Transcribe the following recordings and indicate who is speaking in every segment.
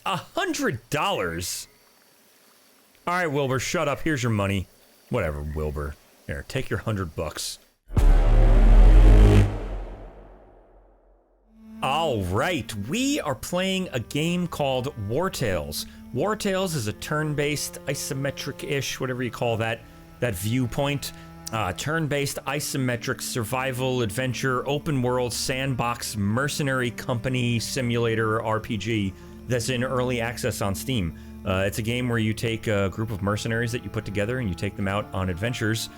Speaker 1: $100? All right, Wilbur, shut up. Here's your money. Whatever, Wilbur. Here, take your $100. All right, we are playing a game called Wartales. Wartales is a turn-based, isometric-ish, whatever you call that viewpoint. Turn-based, isometric, survival, adventure, open-world, sandbox, mercenary company simulator RPG that's in early access on Steam. It's a game where you take a group of mercenaries that you put together and you take them out on adventures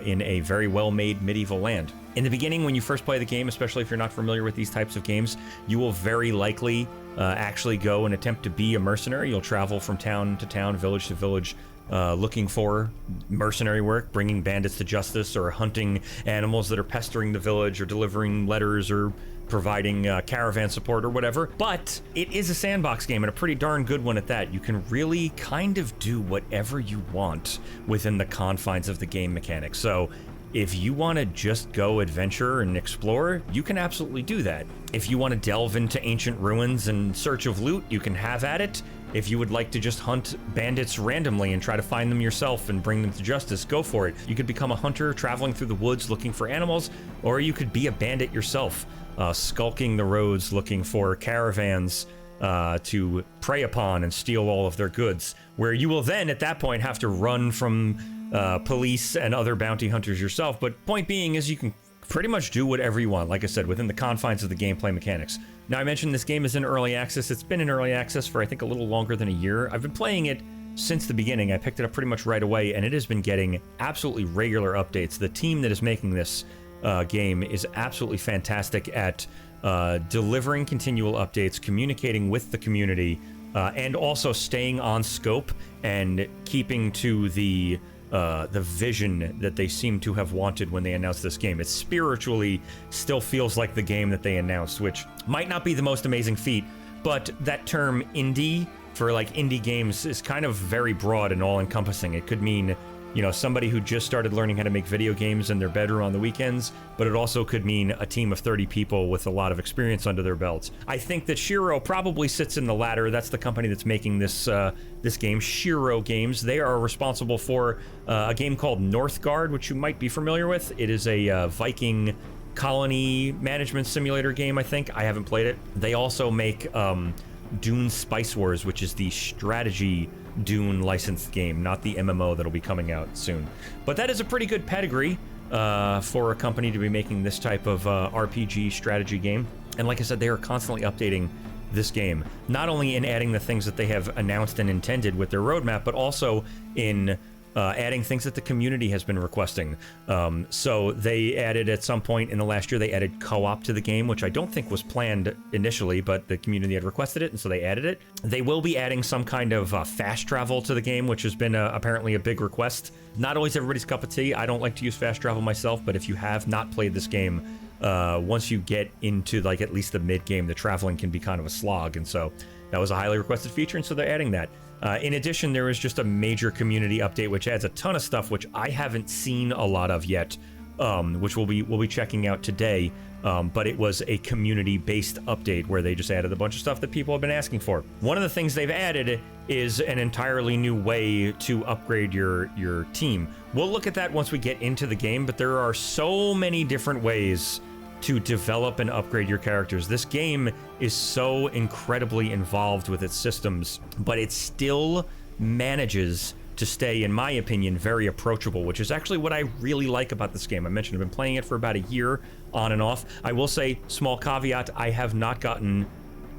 Speaker 1: in a very well-made medieval land. In the beginning, when you first play the game, especially if you're not familiar with these types of games, you will very likely actually go and attempt to be a mercenary. You'll travel from town to town, village to village, looking for mercenary work, bringing bandits to justice, or hunting animals that are pestering the village, or delivering letters, or providing caravan support or whatever. But it is a sandbox game, and a pretty darn good one at that. You can really kind of do whatever you want within the confines of the game mechanics. So if you want to just go adventure and explore, you can absolutely do that. If you want to delve into ancient ruins in search of loot, you can have at it. If you would like to just hunt bandits randomly and try to find them yourself and bring them to justice, go for it. You could become a hunter traveling through the woods looking for animals, or you could be a bandit yourself, skulking the roads looking for caravans to prey upon and steal all of their goods, where you will then at that point have to run from police and other bounty hunters yourself. But point being is you can pretty much do whatever you want, like I said, within the confines of the gameplay mechanics. Now, I mentioned this game is in early access. It's been in early access for, I think, a little longer than a year. I've been playing it since the beginning. I picked it up pretty much right away, and it has been getting absolutely regular updates. The team that is making this game is absolutely fantastic at delivering continual updates, communicating with the community, and also staying on scope and keeping to the vision that they seem to have wanted when they announced this game. It spiritually still feels like the game that they announced, which might not be the most amazing feat, but that term indie for like indie games is kind of very broad and all-encompassing. It could mean, you know, somebody who just started learning how to make video games in their bedroom on the weekends, but it also could mean a team of 30 people with a lot of experience under their belts. I think that Shiro probably sits in the latter. That's the company that's making this this game, Shiro Games. They are responsible for a game called Northgard, which you might be familiar with. It is a Viking colony management simulator game, I think. I haven't played it. They also make Dune Spice Wars, which is the strategy Dune licensed game, not the MMO that'll be coming out soon. But that is a pretty good pedigree for a company to be making this type of RPG strategy game. And like I said, they are constantly updating this game, not only in adding the things that they have announced and intended with their roadmap, but also in adding things that the community has been requesting. So they added at some point in the last year, they added co-op to the game, which I don't think was planned initially, but the community had requested it, and so they added it. They will be adding some kind of fast travel to the game, which has been apparently a big request. Not always everybody's cup of tea. I don't like to use fast travel myself, but if you have not played this game, once you get into like at least the mid-game, the traveling can be kind of a slog, and so that was a highly requested feature, and so they're adding that. In addition, there is just a major community update which adds a ton of stuff which I haven't seen a lot of yet, which we'll be checking out today. But it was a community-based update where they just added a bunch of stuff that people have been asking for. One of the things they've added is an entirely new way to upgrade your team. We'll look at that once we get into the game, but there are so many different ways to develop and upgrade your characters. This game is so incredibly involved with its systems, but it still manages to stay, in my opinion, very approachable, which is actually what I really like about this game. I mentioned I've been playing it for about a year on and off. I will say, small caveat, I have not gotten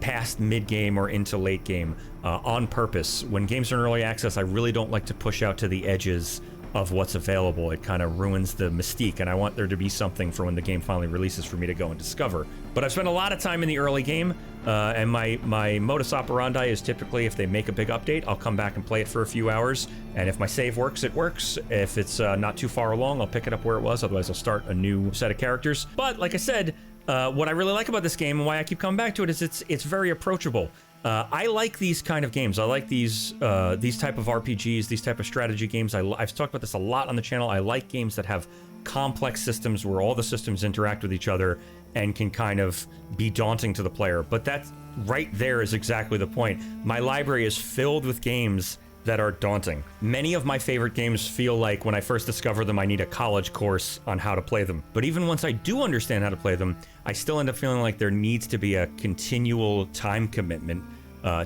Speaker 1: past mid-game or into late game on purpose. When games are in early access, I really don't like to push out to the edges of what's available. It kind of ruins the mystique, and I want there to be something for when the game finally releases for me to go and discover. But I've spent a lot of time in the early game, and my modus operandi is typically if they make a big update, I'll come back and play it for a few hours, and if my save works, it works. If it's not too far along, I'll pick it up where it was, otherwise I'll start a new set of characters. But like I said, what I really like about this game and why I keep coming back to it is it's very approachable. I like these kind of games. I like these type of RPGs, these type of strategy games. I've talked about this a lot on the channel. I like games that have complex systems where all the systems interact with each other and can kind of be daunting to the player. But that's right there is exactly the point. My library is filled with games that are daunting. Many of my favorite games feel like when I first discover them, I need a college course on how to play them. But even once I do understand how to play them, I still end up feeling like there needs to be a continual time commitment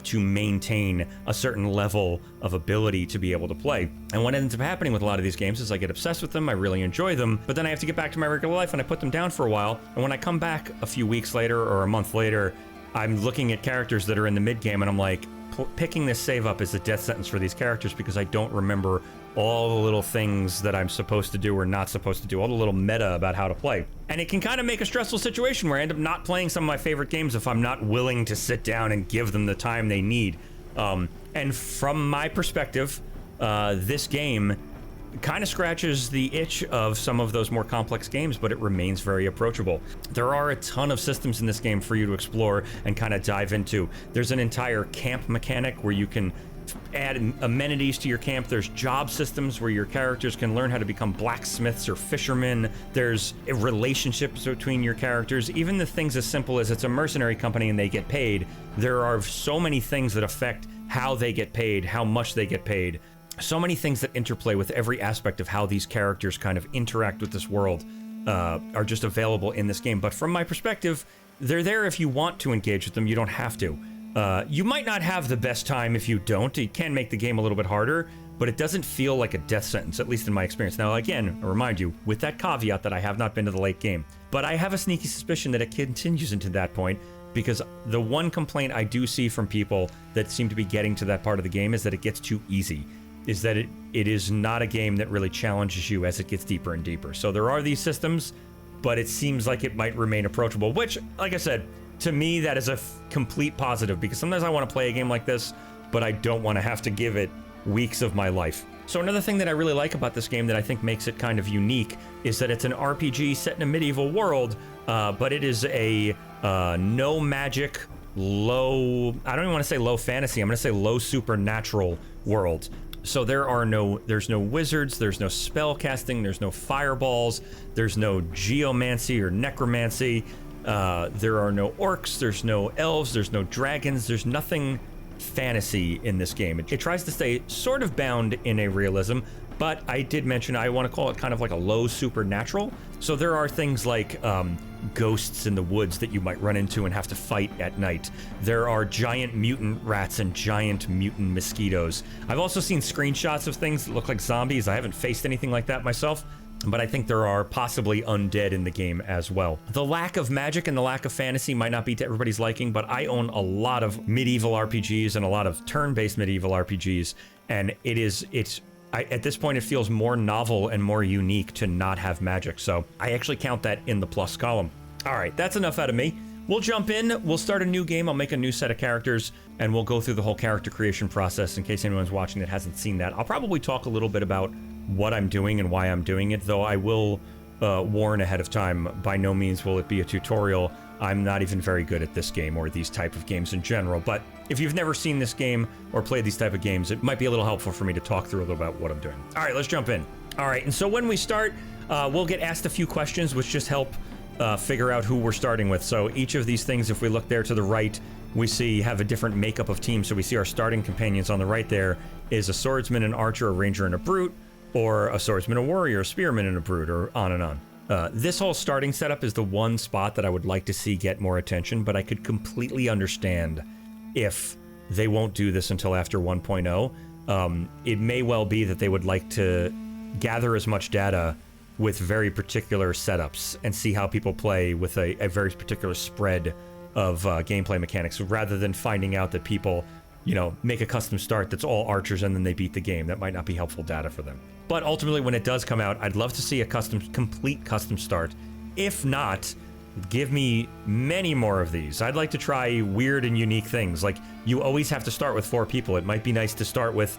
Speaker 1: to maintain a certain level of ability to be able to play. And what ends up happening with a lot of these games is I get obsessed with them, I really enjoy them, but then I have to get back to my regular life and I put them down for a while. And when I come back a few weeks later or a month later, I'm looking at characters that are in the mid-game and I'm like, picking this save up is a death sentence for these characters because I don't remember all the little things that I'm supposed to do or not supposed to do, all the little meta about how to play. And it can kind of make a stressful situation where I end up not playing some of my favorite games if I'm not willing to sit down and give them the time they need. And from my perspective, this game kind of scratches the itch of some of those more complex games, but it remains very approachable. There are a ton of systems in this game for you to explore and kind of dive into. There's an entire camp mechanic where you can add amenities to your camp. There's job systems where your characters can learn how to become blacksmiths or fishermen. There's relationships between your characters. Even the things as simple as it's a mercenary company and they get paid. There are so many things that affect how they get paid, how much they get paid. So many things that interplay with every aspect of how these characters kind of interact with this world are just available in this game. But from my perspective, they're there if you want to engage with them. You don't have to. You might not have the best time if you don't. It can make the game a little bit harder, but it doesn't feel like a death sentence, at least in my experience. Now, again, I remind you, with that caveat that I have not been to the late game. But I have a sneaky suspicion that it continues into that point, because the one complaint I do see from people that seem to be getting to that part of the game is that it gets too easy. Is that it is not a game that really challenges you as it gets deeper and deeper. So there are these systems, but it seems like it might remain approachable, which, like I said, to me, that is a complete positive, because sometimes I want to play a game like this, but I don't want to have to give it weeks of my life. So another thing that I really like about this game that I think makes it kind of unique is that it's an RPG set in a medieval world, but it is a no magic, low, I don't even want to say low fantasy, I'm going to say low supernatural world. So there's no wizards, there's no spell casting, there's no fireballs, there's no geomancy or necromancy, there are no orcs, there's no elves, there's no dragons, there's nothing fantasy in this game. It tries to stay sort of bound in a realism, but I did mention I want to call it kind of like a low supernatural. So there are things like ghosts in the woods that you might run into and have to fight at night. There are giant mutant rats and giant mutant mosquitoes. I've also seen screenshots of things that look like zombies. I haven't faced anything like that myself, but I think there are possibly undead in the game as well. The lack of magic and the lack of fantasy might not be to everybody's liking, but I own a lot of medieval RPGs and a lot of turn-based medieval RPGs, and at this point, it feels more novel and more unique to not have magic, so I actually count that in the plus column. All right, that's enough out of me. We'll jump in, we'll start a new game, I'll make a new set of characters, and we'll go through the whole character creation process in case anyone's watching that hasn't seen that. I'll probably talk a little bit about what I'm doing and why I'm doing it, though I will warn ahead of time, by no means will it be a tutorial. I'm not even very good at this game or these type of games in general, but if you've never seen this game or played these type of games, it might be a little helpful for me to talk through a little about what I'm doing. All right, let's jump in. All right, and so when we start, we'll get asked a few questions which just help figure out who we're starting with. So each of these things, if we look there to the right, we see have a different makeup of teams. So we see our starting companions on the right there is a swordsman, an archer, a ranger, and a brute, or a swordsman, a warrior, a spearman, and a brute, or on and on. This whole starting setup is the one spot that I would like to see get more attention, but I could completely understand if they won't do this until after 1.0. It may well be that they would like to gather as much data with very particular setups and see how people play with a very particular spread of gameplay mechanics, rather than finding out that people, make a custom start that's all archers and then they beat the game. That might not be helpful data for them. But ultimately, when it does come out, I'd love to see a complete custom start. If not, give me many more of these. I'd like to try weird and unique things. Like, you always have to start with 4 people. It might be nice to start with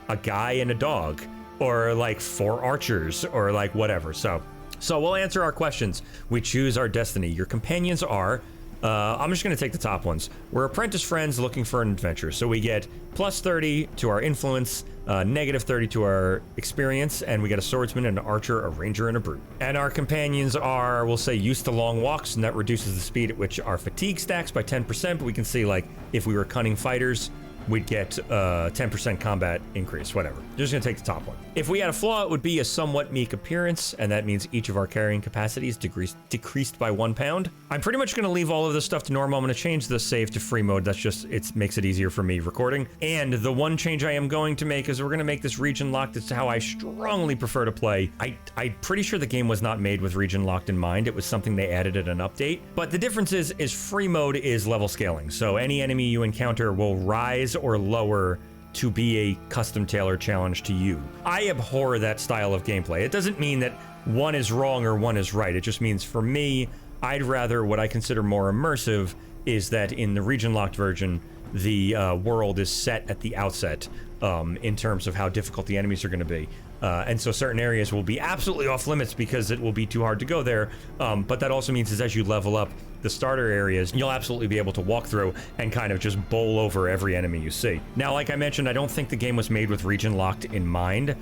Speaker 1: a guy and a dog, or like 4 archers, or like whatever. So we'll answer our questions. We choose our destiny. Your companions are I'm just going to take the top ones. We're apprentice friends looking for an adventure. So we get plus 30 to our influence, negative 30 to our experience, and we get a swordsman, an archer, a ranger, and a brute. And our companions are, we'll say, used to long walks, and that reduces the speed at which our fatigue stacks by 10%, but we can see, like, if we were cunning fighters, we'd get 10% combat increase, whatever. Just gonna take the top one. If we had a flaw, it would be a somewhat meek appearance, and that means each of our carrying capacities decreased by 1 pound. I'm pretty much gonna leave all of this stuff to normal. I'm gonna change the save to free mode. That's just, it makes it easier for me recording. And the one change I am going to make is we're gonna make this region locked. It's how I strongly prefer to play. I'm pretty sure the game was not made with region locked in mind. It was something they added at an update. But the difference is free mode is level scaling. So any enemy you encounter will rise or lower to be a custom tailored challenge to you. I abhor that style of gameplay. It doesn't mean that one is wrong or one is right. It just means for me, I'd rather what I consider more immersive is that in the region locked version, the world is set at the outset in terms of how difficult the enemies are going to be. And so certain areas will be absolutely off limits because it will be too hard to go there. But that also means is as you level up the starter areas, you'll absolutely be able to walk through and kind of just bowl over every enemy you see. Now, like I mentioned, I don't think the game was made with region locked in mind.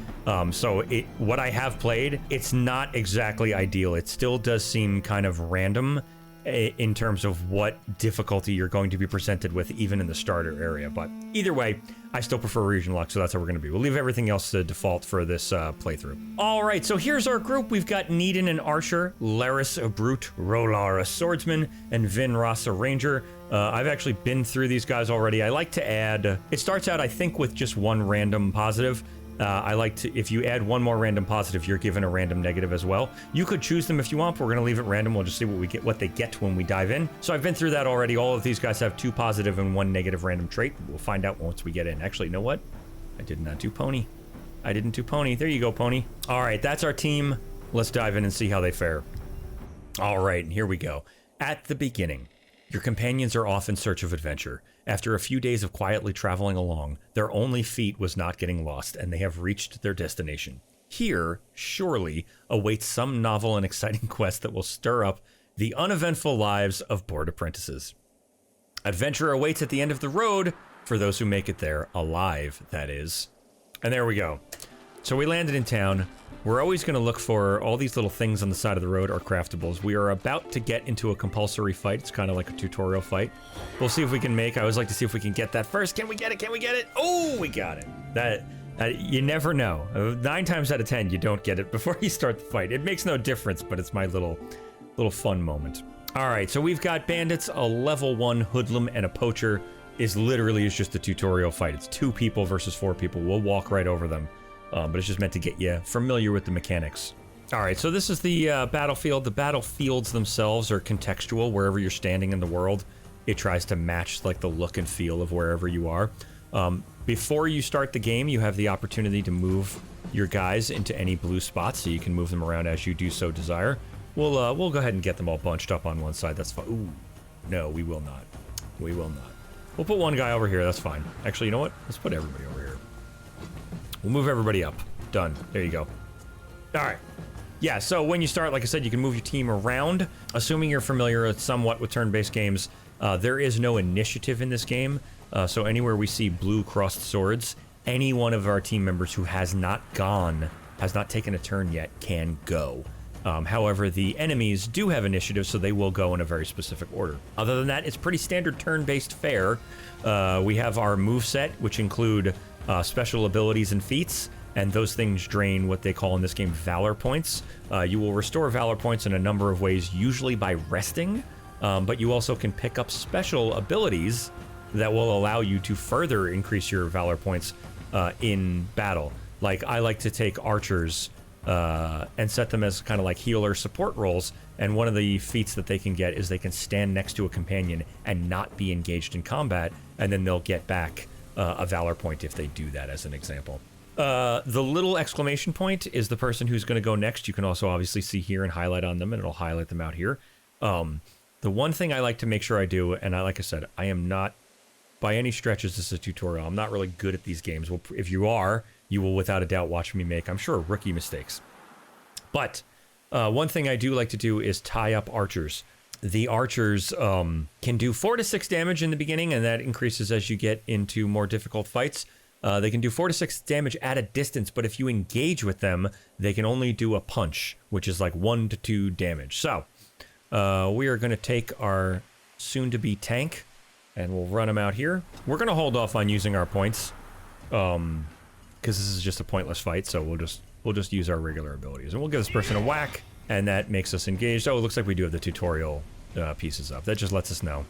Speaker 1: So what I have played, it's not exactly ideal. It still does seem kind of random in terms of what difficulty you're going to be presented with even in the starter area. But either way, I still prefer region lock, so that's how we're going to be. We'll leave everything else to default for this playthrough. All right, so here's our group. We've got Needon, an archer, Laris, a brute, Rolar, a swordsman, and Vinras, a ranger. I've actually been through these guys already. I like to add, it starts out, I think, with just one random positive. I like to, if you add one more random positive, you're given a random negative as well. You could choose them if you want, but we're going to leave it random. We'll just see what they get when we dive in. So I've been through that already. All of these guys have 2 positive and 1 negative random trait. We'll find out once we get in. Actually, you know what? I did not do pony. I didn't do pony. There you go, pony. All right, that's our team. Let's dive in and see how they fare. All right, here we go. At the beginning, your companions are off in search of adventure. After a few days of quietly traveling along, their only feat was not getting lost, and they have reached their destination. Here, surely, awaits some novel and exciting quest that will stir up the uneventful lives of bored apprentices. Adventure awaits at the end of the road, for those who make it there, alive, that is. And there we go. So we landed in town. We're always going to look for all these little things on the side of the road are craftables. We are about to get into a compulsory fight. It's kind of like a tutorial fight. We'll see if we can make, I always like to see if we can get that first. Can we get it? Can we get it? Oh, we got it. That you never know. 9 times out of 10, you don't get it before you start the fight. It makes no difference, but it's my little fun moment. All right, so we've got bandits, a level 1 hoodlum, and a poacher. Is just a tutorial fight. It's 2 people versus 4 people. We'll walk right over them. But it's just meant to get you familiar with the mechanics. All right, so this is the battlefield. The battlefields themselves are contextual. Wherever you're standing in the world, it tries to match like the look and feel of wherever you are. Before you start the game, you have the opportunity to move your guys into any blue spots, so you can move them around as you do so desire. We'll go ahead and get them all bunched up on one side. That's fine. Ooh, no, we will not. We will not. We'll put one guy over here. That's fine. Actually, you know what? Let's put everybody over here. We'll move everybody up. Done. There you go. All right. Yeah, so when you start, like I said, you can move your team around. Assuming you're familiar somewhat with turn-based games, there is no initiative in this game. So anywhere we see blue crossed swords, any one of our team members who has not taken a turn yet, can go. However, the enemies do have initiative, so they will go in a very specific order. Other than that, it's pretty standard turn-based fare. We have our moveset, which include special abilities and feats, and those things drain what they call in this game Valor points. You will restore Valor points in a number of ways, usually by resting, but you also can pick up special abilities that will allow you to further increase your Valor points in battle. Like, I like to take archers and set them as kind of like healer support roles, and one of the feats that they can get is they can stand next to a companion and not be engaged in combat, and then they'll get back a Valor point if they do that, as an example. The little exclamation point is the person who's going to go next. You can also obviously see here and highlight on them, and it'll highlight them out here. The one thing I like to make sure I do, and like I said, I am not, by any stretch, is this a tutorial. I'm not really good at these games. Well, if you are, you will without a doubt watch me make, I'm sure, rookie mistakes. But one thing I do like to do is tie up archers. The archers can do 4 to 6 damage in the beginning, and that increases as you get into more difficult fights. They can do 4 to 6 damage at a distance, but if you engage with them, they can only do a punch, which is like 1 to 2 damage. So, we are going to take our soon-to-be tank, and we'll run him out here. We're going to hold off on using our points, because this is just a pointless fight, so we'll just use our regular abilities. And we'll give this person a whack, and that makes us engaged. Oh, it looks like we do have the tutorial pieces up. That just lets us know.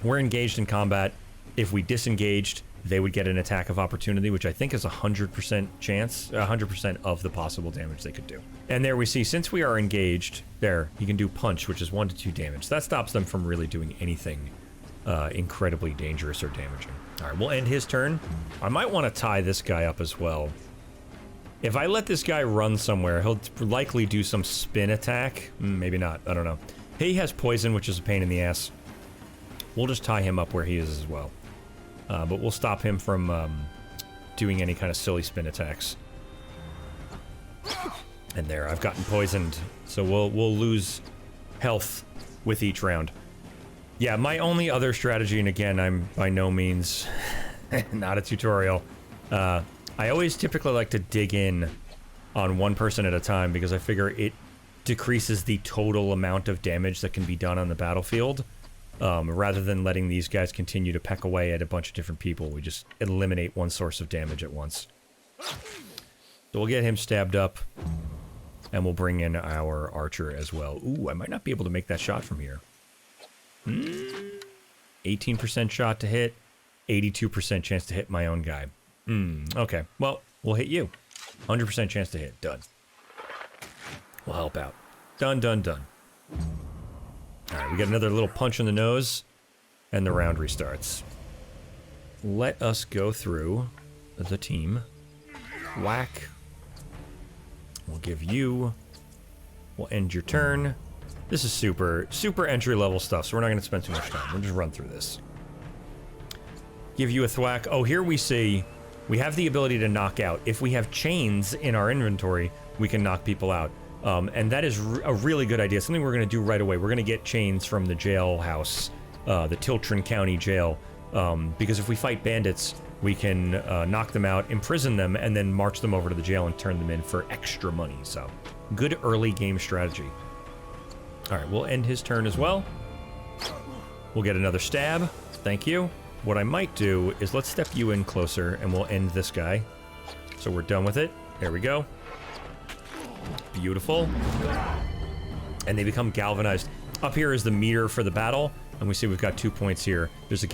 Speaker 1: We're engaged in combat. If we disengaged, they would get an attack of opportunity, which I think is 100% chance, 100% of the possible damage they could do. And there we see, since we are engaged, there, he can do punch, which is 1 to 2 damage. That stops them from really doing anything incredibly dangerous or damaging. All right, we'll end his turn. I might want to tie this guy up as well. If I let this guy run somewhere, he'll likely do some spin attack. Maybe not, I don't know. He has poison, which is a pain in the ass. We'll just tie him up where he is as well. But we'll stop him from doing any kind of silly spin attacks. And there, I've gotten poisoned, so we'll lose health with each round. Yeah, my only other strategy, and again, I'm by no means not a tutorial. I always typically like to dig in on one person at a time because I figure it decreases the total amount of damage that can be done on the battlefield. Rather than letting these guys continue to peck away at a bunch of different people, we just eliminate one source of damage at once. So we'll get him stabbed up, and we'll bring in our archer as well. Ooh, I might not be able to make that shot from here. 18% shot to hit, 82% chance to hit my own guy. Okay, well, we'll hit you. 100% chance to hit, done. We'll help out. Done, done, done. Alright, we get another little punch in the nose, and the round restarts. Let us go through the team. Whack. We'll give you... We'll end your turn. This is super entry-level stuff, so we're not going to spend too much time. We'll just run through this. Give you a thwack. Oh, here we see... We have the ability to knock out. If we have chains in our inventory, we can knock people out. And that is a really good idea. Something we're going to do right away. We're going to get chains from the jailhouse, the Titltren County jail, because if we fight bandits, we can knock them out, imprison them, and then march them over to the jail and turn them in for extra money. So, good early game strategy. All right, we'll end his turn as well. We'll get another stab. Thank you. What I might do is let's step you in closer, and we'll end this guy. So we're done with it. There we go. Beautiful. And they become galvanized. Up here is the meter for the battle, and we see we've got 2 points here. There's a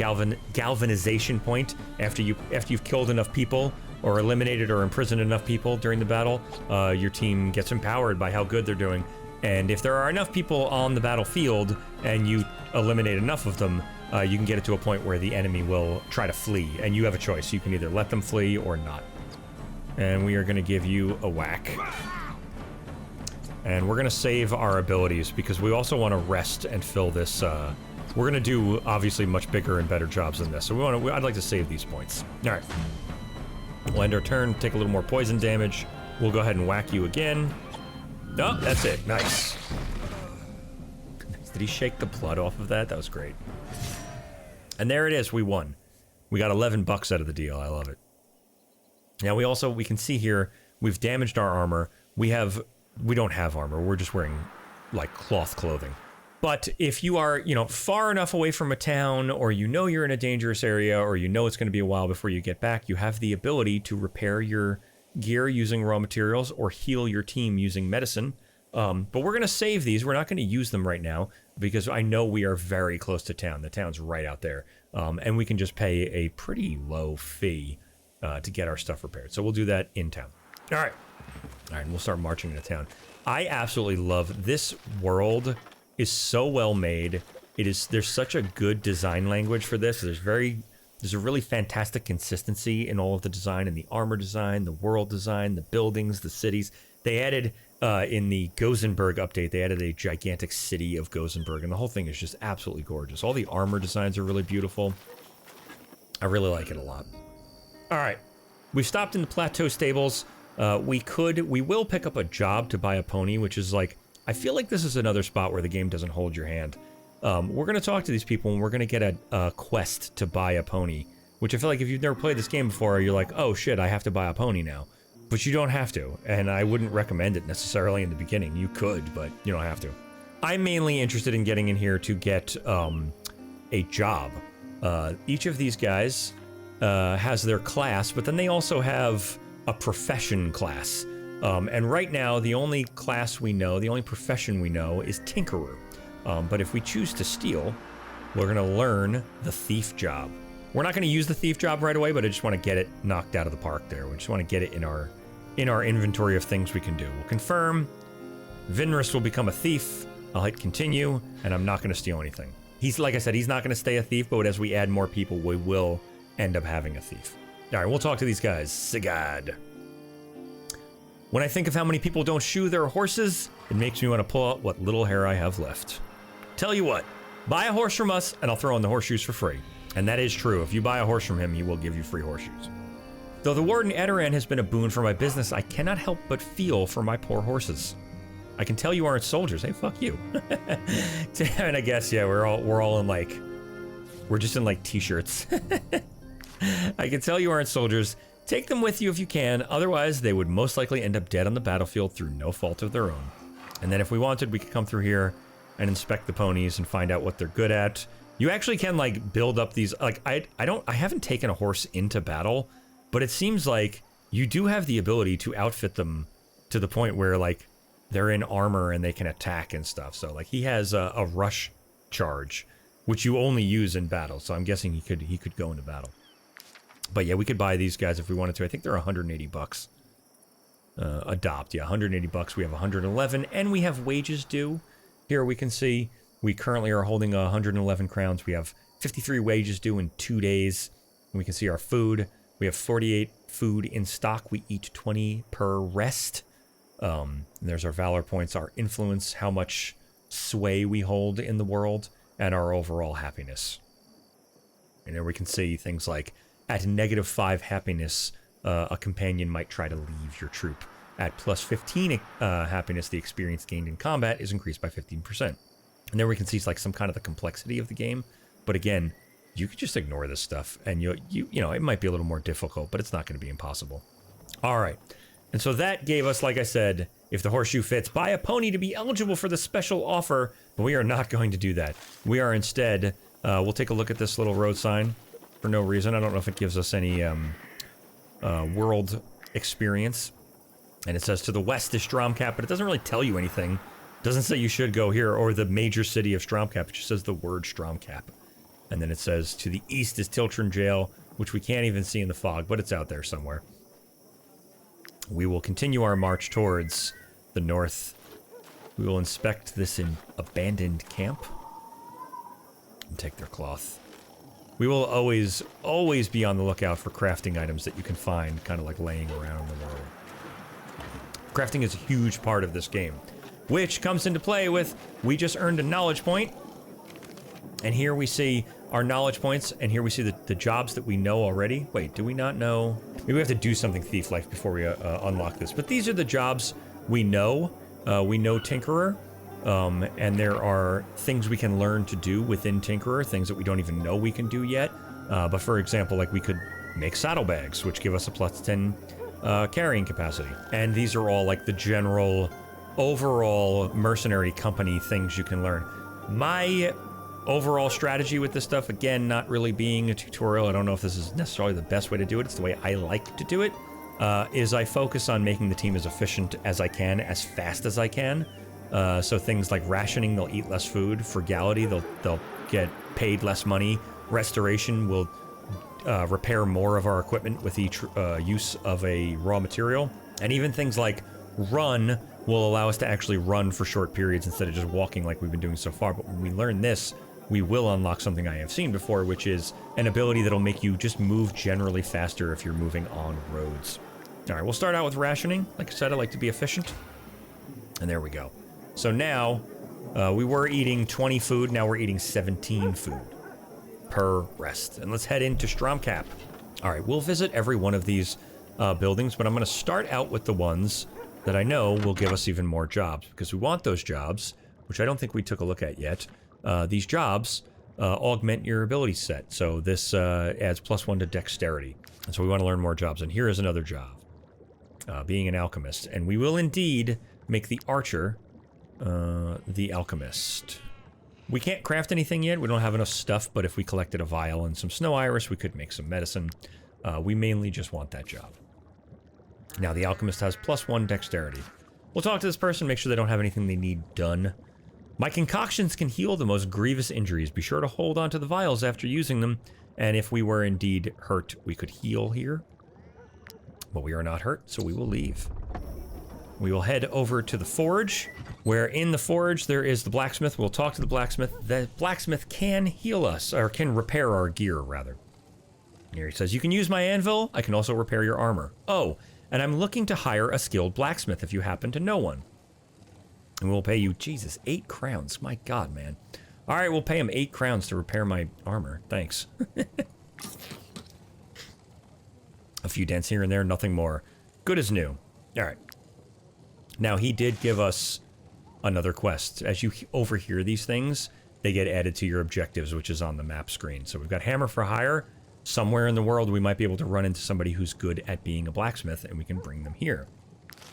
Speaker 1: galvanization point after you've killed enough people, or eliminated or imprisoned enough people during the battle. Your team gets empowered by how good they're doing. And if there are enough people on the battlefield, and you eliminate enough of them, you can get it to a point where the enemy will try to flee, and you have a choice. You can either let them flee or not. And we are going to give you a whack. And we're going to save our abilities because we also want to rest and fill this. We're going to do, obviously, much bigger and better jobs than this. So I'd like to save these points. All right. We'll end our turn, take a little more poison damage. We'll go ahead and whack you again. Oh, that's it. Nice. Did he shake the blood off of that? That was great. And there it is. We won. We got 11 bucks out of the deal. I love it. Now we can see here, we've damaged our armor. We don't have armor. We're just wearing, like, cloth clothing. But if you are, far enough away from a town, or you're in a dangerous area, or it's going to be a while before you get back, you have the ability to repair your gear using raw materials or heal your team using medicine. But we're going to save these. We're not going to use them right now because I know we are very close to town. The town's right out there. And we can just pay a pretty low fee to get our stuff repaired. So we'll do that in town. All right, and we'll start marching into town. I absolutely love this world. Is so well made. There's such a good design language for this. There's a really fantastic consistency in all of the design, and the armor design, the world design, the buildings, the cities. They added in the Gothenburg update, they added a gigantic city of Gothenburg, and the whole thing is just absolutely gorgeous. All the armor designs are really beautiful. I really like it a lot. All right, we've stopped in the Plateau Stables. We will pick up a job to buy a pony, which is like, I feel like this is another spot where the game doesn't hold your hand. we're going to talk to these people, and we're going to get a quest to buy a pony, which I feel like if you've never played this game before, you're like, oh shit, I have to buy a pony now. But you don't have to, and I wouldn't recommend it necessarily in the beginning. You could, but you don't have to. I'm mainly interested in getting in here to get a job. Each of these guys has their class, but then they also have a profession class. And right now, the only class we know, the only profession we know is Tinkerer. But if we choose to steal, we're going to learn the thief job. We're not going to use the thief job right away, but I just want to get it knocked out of the park there. We just want to get it in our inventory of things we can do. We'll confirm. Vinras will become a thief. I'll hit continue, and I'm not going to steal anything. He's, like I said, he's not going to stay a thief, but as we add more people, we will end up having a thief. All right, we'll talk to these guys. Sigad. When I think of how many people don't shoe their horses, it makes me want to pull out what little hair I have left. Tell you what, buy a horse from us, and I'll throw in the horseshoes for free. And that is true. If you buy a horse from him, he will give you free horseshoes. Though the Warden Edoran has been a boon for my business, I cannot help but feel for my poor horses. I can tell you aren't soldiers. Hey, fuck you. And I guess, yeah, we're all in like, we're just in like t-shirts. I can tell you aren't soldiers. Take them with you if you can. Otherwise, they would most likely end up dead on the battlefield through no fault of their own. And then if we wanted, we could come through here and inspect the ponies and find out what they're good at. You actually can like build up these, like I haven't taken a horse into battle, but it seems like you do have the ability to outfit them to the point where like they're in armor and they can attack and stuff. So like he has a rush charge, which you only use in battle. So I'm guessing he could go into battle. But yeah, we could buy these guys if we wanted to. I think they're 180 bucks. Adopt, yeah, 180 bucks. We have 111, and we have wages due. Here we can see we currently are holding 111 crowns. We have 53 wages due in 2 days. And we can see our food. We have 48 food in stock. We eat 20 per rest. There's our valor points, our influence, how much sway we hold in the world, and our overall happiness. And there we can see things like at -5 happiness, a companion might try to leave your troop. At plus 15 happiness, the experience gained in combat is increased by 15%. And there we can see like some kind of the complexity of the game. But again, you could just ignore this stuff, and you know, it might be a little more difficult, but it's not going to be impossible. All right. And so that gave us, like I said, if the horseshoe fits, buy a pony to be eligible for the special offer, but we are not going to do that. We are instead, we'll take a look at this little road sign for no reason. I don't know if it gives us any world experience. And it says to the west is Stromkapp, but it doesn't really tell you anything. It doesn't say you should go here or the major city of Stromkapp. It just says the word Stromkapp. And then it says to the east is Titltren Jail, which we can't even see in the fog, but it's out there somewhere. We will continue our march towards the north. We will inspect this abandoned camp and take their cloth. We will always be on the lookout for crafting items that you can find kind of like laying around the world. Crafting is a huge part of this game, which comes into play with we just earned a knowledge point. And here we see our knowledge points, and here we see the jobs that we know already. Wait, do we not know? Maybe we have to do something thief-like before we unlock this. But these are the jobs we know. We know Tinkerer, and there are things we can learn to do within Tinkerer, things that we don't even know we can do yet. But for example, like we could make saddlebags, which give us a plus 10 carrying capacity. And these are all like the general, overall mercenary company things you can learn. My overall strategy with this stuff, again, not really being a tutorial, I don't know if this is necessarily the best way to do it, it's the way I like to do it, is I focus on making the team as efficient as I can, as fast as I can. So things like rationing, they'll eat less food. Frugality, they'll get paid less money. Restoration will repair more of our equipment with each use of a raw material. And even things like run will allow us to actually run for short periods instead of just walking like we've been doing so far. But when we learn this, we will unlock something I have seen before, which is an ability that'll make you just move generally faster if you're moving on roads. All right, we'll start out with rationing. Like I said, I like to be efficient. And there we go. So now, we were eating 20 food, now we're eating 17 food per rest. And let's head into Stromkapp. All right, we'll visit every one of these buildings, but I'm going to start out with the ones that I know will give us even more jobs, because we want those jobs, which I don't think we took a look at yet. these jobs augment your ability set. So this adds +1 to dexterity. And so we want to learn more jobs. And here is another job, being an alchemist. And we will indeed make the archer the alchemist. We can't craft anything yet. We don't have enough stuff, but if we collected a vial and some snow iris, we could make some medicine. We mainly just want that job. Now, the alchemist has +1 dexterity. We'll talk to this person, make sure they don't have anything they need done. My concoctions can heal the most grievous injuries. Be sure to hold on to the vials after using them, and if we were indeed hurt, we could heal here. But we are not hurt, so we will leave. We will head over to the forge, where in the forge there is the blacksmith. We'll talk to the blacksmith. The blacksmith can heal us, or can repair our gear, rather. Here he says, you can use my anvil. I can also repair your armor. Oh, and I'm looking to hire a skilled blacksmith if you happen to know one. And we'll pay you, Jesus, 8 crowns. My God, man. All right, we'll pay him 8 crowns to repair my armor. Thanks. A few dents here and there, nothing more. Good as new. All right. Now, he did give us another quest. As you overhear these things, they get added to your objectives, which is on the map screen. So we've got hammer for hire. Somewhere in the world, we might be able to run into somebody who's good at being a blacksmith, and we can bring them here.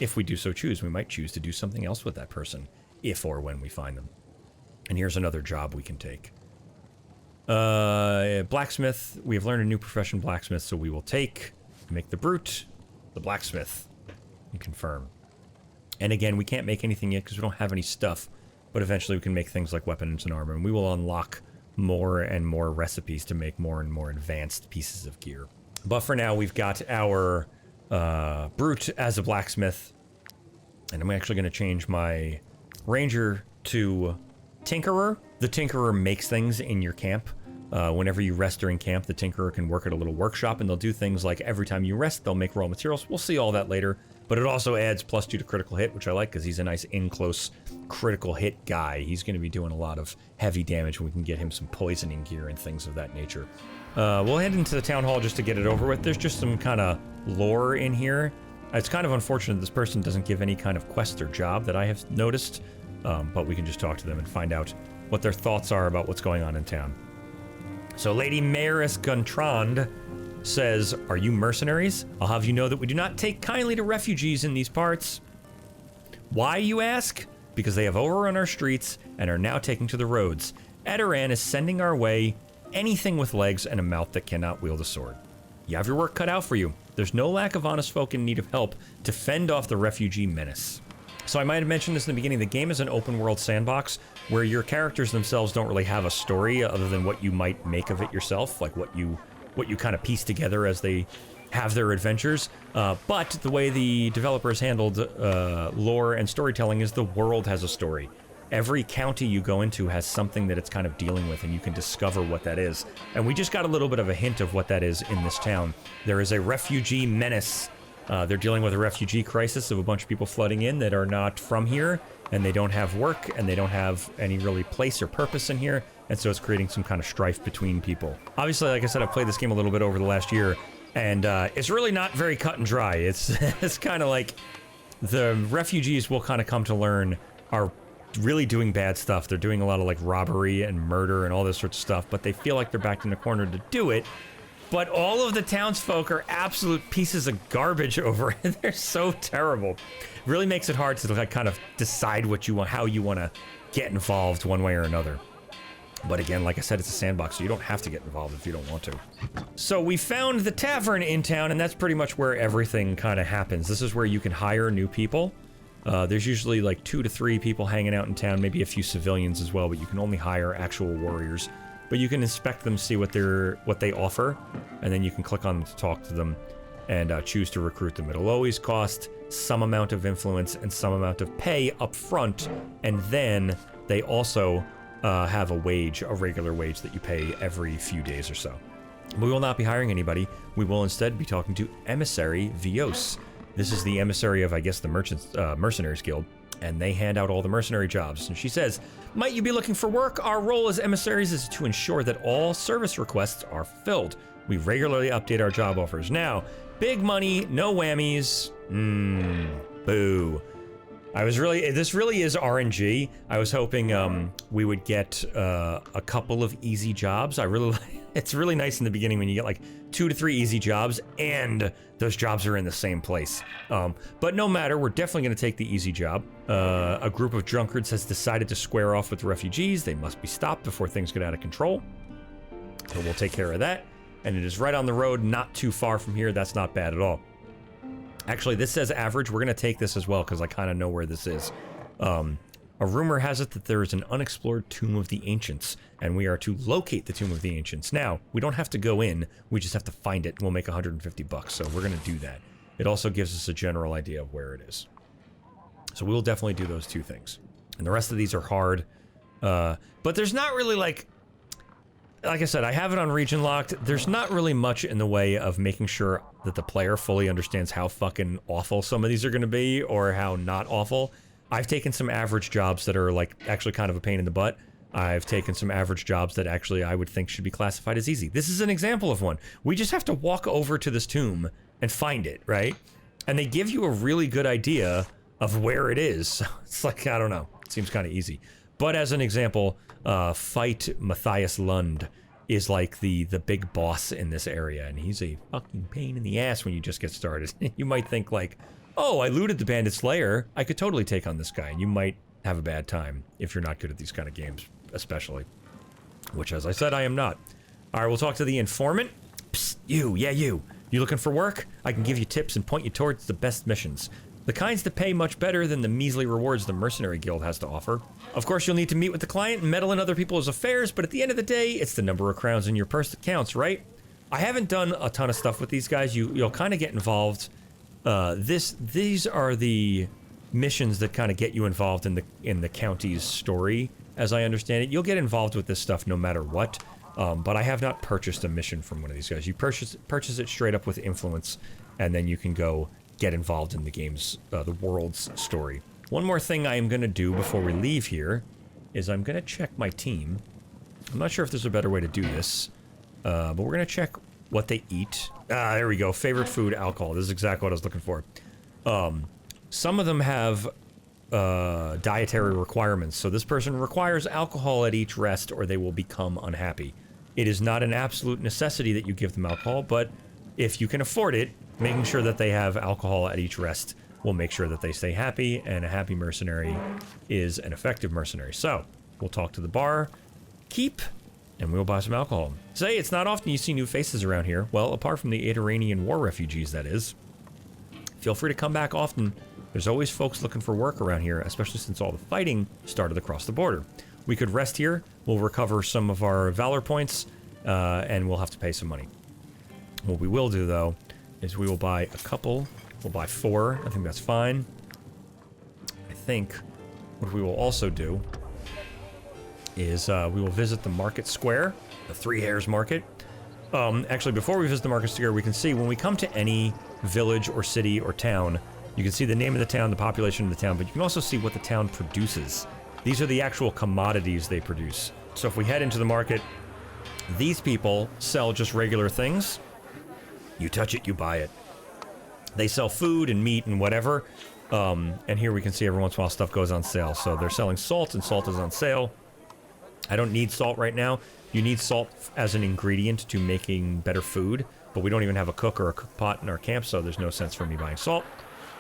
Speaker 1: If we do so choose, we might choose to do something else with that person, if or when we find them. And here's another job we can take. Blacksmith. We have learned a new profession, blacksmith, so we will make the brute, the blacksmith, and confirm. And again, we can't make anything yet because we don't have any stuff, but eventually we can make things like weapons and armor, and we will unlock more and more recipes to make more and more advanced pieces of gear. But for now, we've got our brute as a blacksmith, and I'm actually going to change my ranger to tinkerer. The tinkerer makes things in your camp. Whenever you rest during camp, the tinkerer can work at a little workshop, and they'll do things like every time you rest, they'll make raw materials. We'll see all that later, but it also adds +2 to critical hit, which I like because he's a nice in-close critical hit guy. He's going to be doing a lot of heavy damage. We can get him some poisoning gear and things of that nature. We'll head into the town hall just to get it over with. There's just some kind of lore in here. It's kind of unfortunate this person doesn't give any kind of quest or job that I have noticed, but we can just talk to them and find out what their thoughts are about what's going on in town. So Lady Mayoress Guntrand says, are you mercenaries? I'll have you know that we do not take kindly to refugees in these parts. Why, you ask? Because they have overrun our streets and are now taking to the roads. Edoran is sending our way anything with legs and a mouth that cannot wield a sword. You have your work cut out for you. There's no lack of honest folk in need of help to fend off the refugee menace. So I might have mentioned this in the beginning. The game is an open world sandbox where your characters themselves don't really have a story other than what you might make of it yourself, like what you kind of piece together as they have their adventures. But the way the developers handled lore and storytelling is the world has a story. Every county you go into has something that it's kind of dealing with, and you can discover what that is. And we just got a little bit of a hint of what that is in this town. There is a refugee menace. They're dealing with a refugee crisis of a bunch of people flooding in that are not from here, and they don't have work, and they don't have any really place or purpose in here, and so it's creating some kind of strife between people. Obviously, like I said, I've played this game a little bit over the last year, and it's really not very cut and dry. It's kind of like the refugees will kind of come to learn are really doing bad stuff. They're doing a lot of like robbery and murder and all this sort of stuff, but they feel like they're backed in the corner to do it. But all of the townsfolk are absolute pieces of garbage over it. They're so terrible. It really makes it hard to like kind of decide what you want, how you want to get involved one way or another. But again, like I said, it's a sandbox, so you don't have to get involved if you don't want to. So we found the tavern in town, and that's pretty much where everything kind of happens. This is where you can hire new people. There's usually like 2 to 3 people hanging out in town, maybe a few civilians as well, but you can only hire actual warriors. But you can inspect them, see what they offer, and then you can click on them to talk to them and choose to recruit them. It'll always cost some amount of influence and some amount of pay up front, and then they also have a wage, a regular wage that you pay every few days or so. We will not be hiring anybody. We will instead be talking to Emissary Vios. This is the emissary of, I guess, the Mercenaries Guild, and they hand out all the mercenary jobs. And she says, might you be looking for work? Our role as emissaries is to ensure that all service requests are filled. We regularly update our job offers. Now, big money, no whammies. Boo. This really is RNG. I was hoping we would get a couple of easy jobs. It's really nice in the beginning when you get like 2 to 3 easy jobs and those jobs are in the same place. But no matter, we're definitely going to take the easy job. A group of drunkards has decided to square off with the refugees. They must be stopped before things get out of control. So we'll take care of that. And it is right on the road, not too far from here. That's not bad at all. Actually, this says average. We're going to take this as well because I kind of know where this is. A rumor has it that there is an unexplored tomb of the ancients, and we are to locate the tomb of the ancients. Now, we don't have to go in. We just have to find it. We'll make 150 bucks, so we're going to do that. It also gives us a general idea of where it is. So we'll definitely do those 2 things. And the rest of these are hard. But there's not really like I said, I have it on region locked. There's not really much in the way of making sure that the player fully understands how fucking awful some of these are going to be or how not awful. I've taken some average jobs that are like actually kind of a pain in the butt. I've taken some average jobs that actually I would think should be classified as easy. This is an example of one. We just have to walk over to this tomb and find it, right? And they give you a really good idea of where it is. So it's like, I don't know. It seems kind of easy. But as an example, fight Matthias Lund is like the big boss in this area, and he's a fucking pain in the ass when you just get started. You might think like, oh, I looted the bandit's lair. I could totally take on this guy, and you might have a bad time if you're not good at these kind of games, especially. Which, as I said, I am not. All right, we'll talk to the informant. Psst, you. You looking for work? I can give you tips and point you towards the best missions. The kinds that pay much better than the measly rewards the Mercenary Guild has to offer. Of course, you'll need to meet with the client and meddle in other people's affairs, but at the end of the day, it's the number of crowns in your purse that counts, right? I haven't done a ton of stuff with these guys. You'll kind of get involved. These are the missions that kind of get you involved in the county's story, as I understand it. You'll get involved with this stuff no matter what, but I have not purchased a mission from one of these guys. You purchase it straight up with influence, and then you can go get involved in the game's, the world's story. One more thing I am going to do before we leave here is I'm going to check my team. I'm not sure if there's a better way to do this, but we're going to check what they eat. There we go. Favorite food, alcohol. This is exactly what I was looking for. Some of them have dietary requirements, so this person requires alcohol at each rest or they will become unhappy. It is not an absolute necessity that you give them alcohol, but if you can afford it, making sure that they have alcohol at each rest will make sure that they stay happy, and a happy mercenary is an effective mercenary. So, we'll talk to the bar, keep, and we'll buy some alcohol. Say, it's not often you see new faces around here. Well, apart from the Iranian war refugees, that is. Feel free to come back often. There's always folks looking for work around here, especially since all the fighting started across the border. We could rest here, we'll recover some of our valor points, and we'll have to pay some money. What we will do, though, is we will buy a couple. We'll buy 4. I think that's fine. I think what we will also do is we will visit the market square, the Three Hares Market. Actually, before we visit the market square, we can see when we come to any village or city or town, you can see the name of the town, the population of the town, but you can also see what the town produces. These are the actual commodities they produce. So if we head into the market, these people sell just regular things. You touch it, you buy it. They sell food and meat and whatever. And here we can see every once in a while stuff goes on sale. So they're selling salt, and salt is on sale. I don't need salt right now. You need salt as an ingredient to making better food, but we don't even have a cook or a cook pot in our camp, so there's no sense for me buying salt.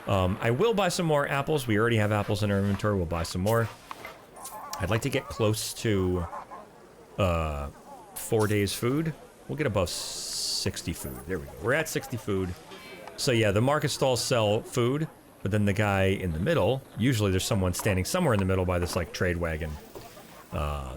Speaker 1: I will buy some more apples. We already have apples in our inventory. We'll buy some more. I'd like to get close to 4 days food. We'll get above 60 food. There we go. We're at 60 food. So yeah, the market stalls sell food, but then the guy in the middle, usually there's someone standing somewhere in the middle by this like trade wagon,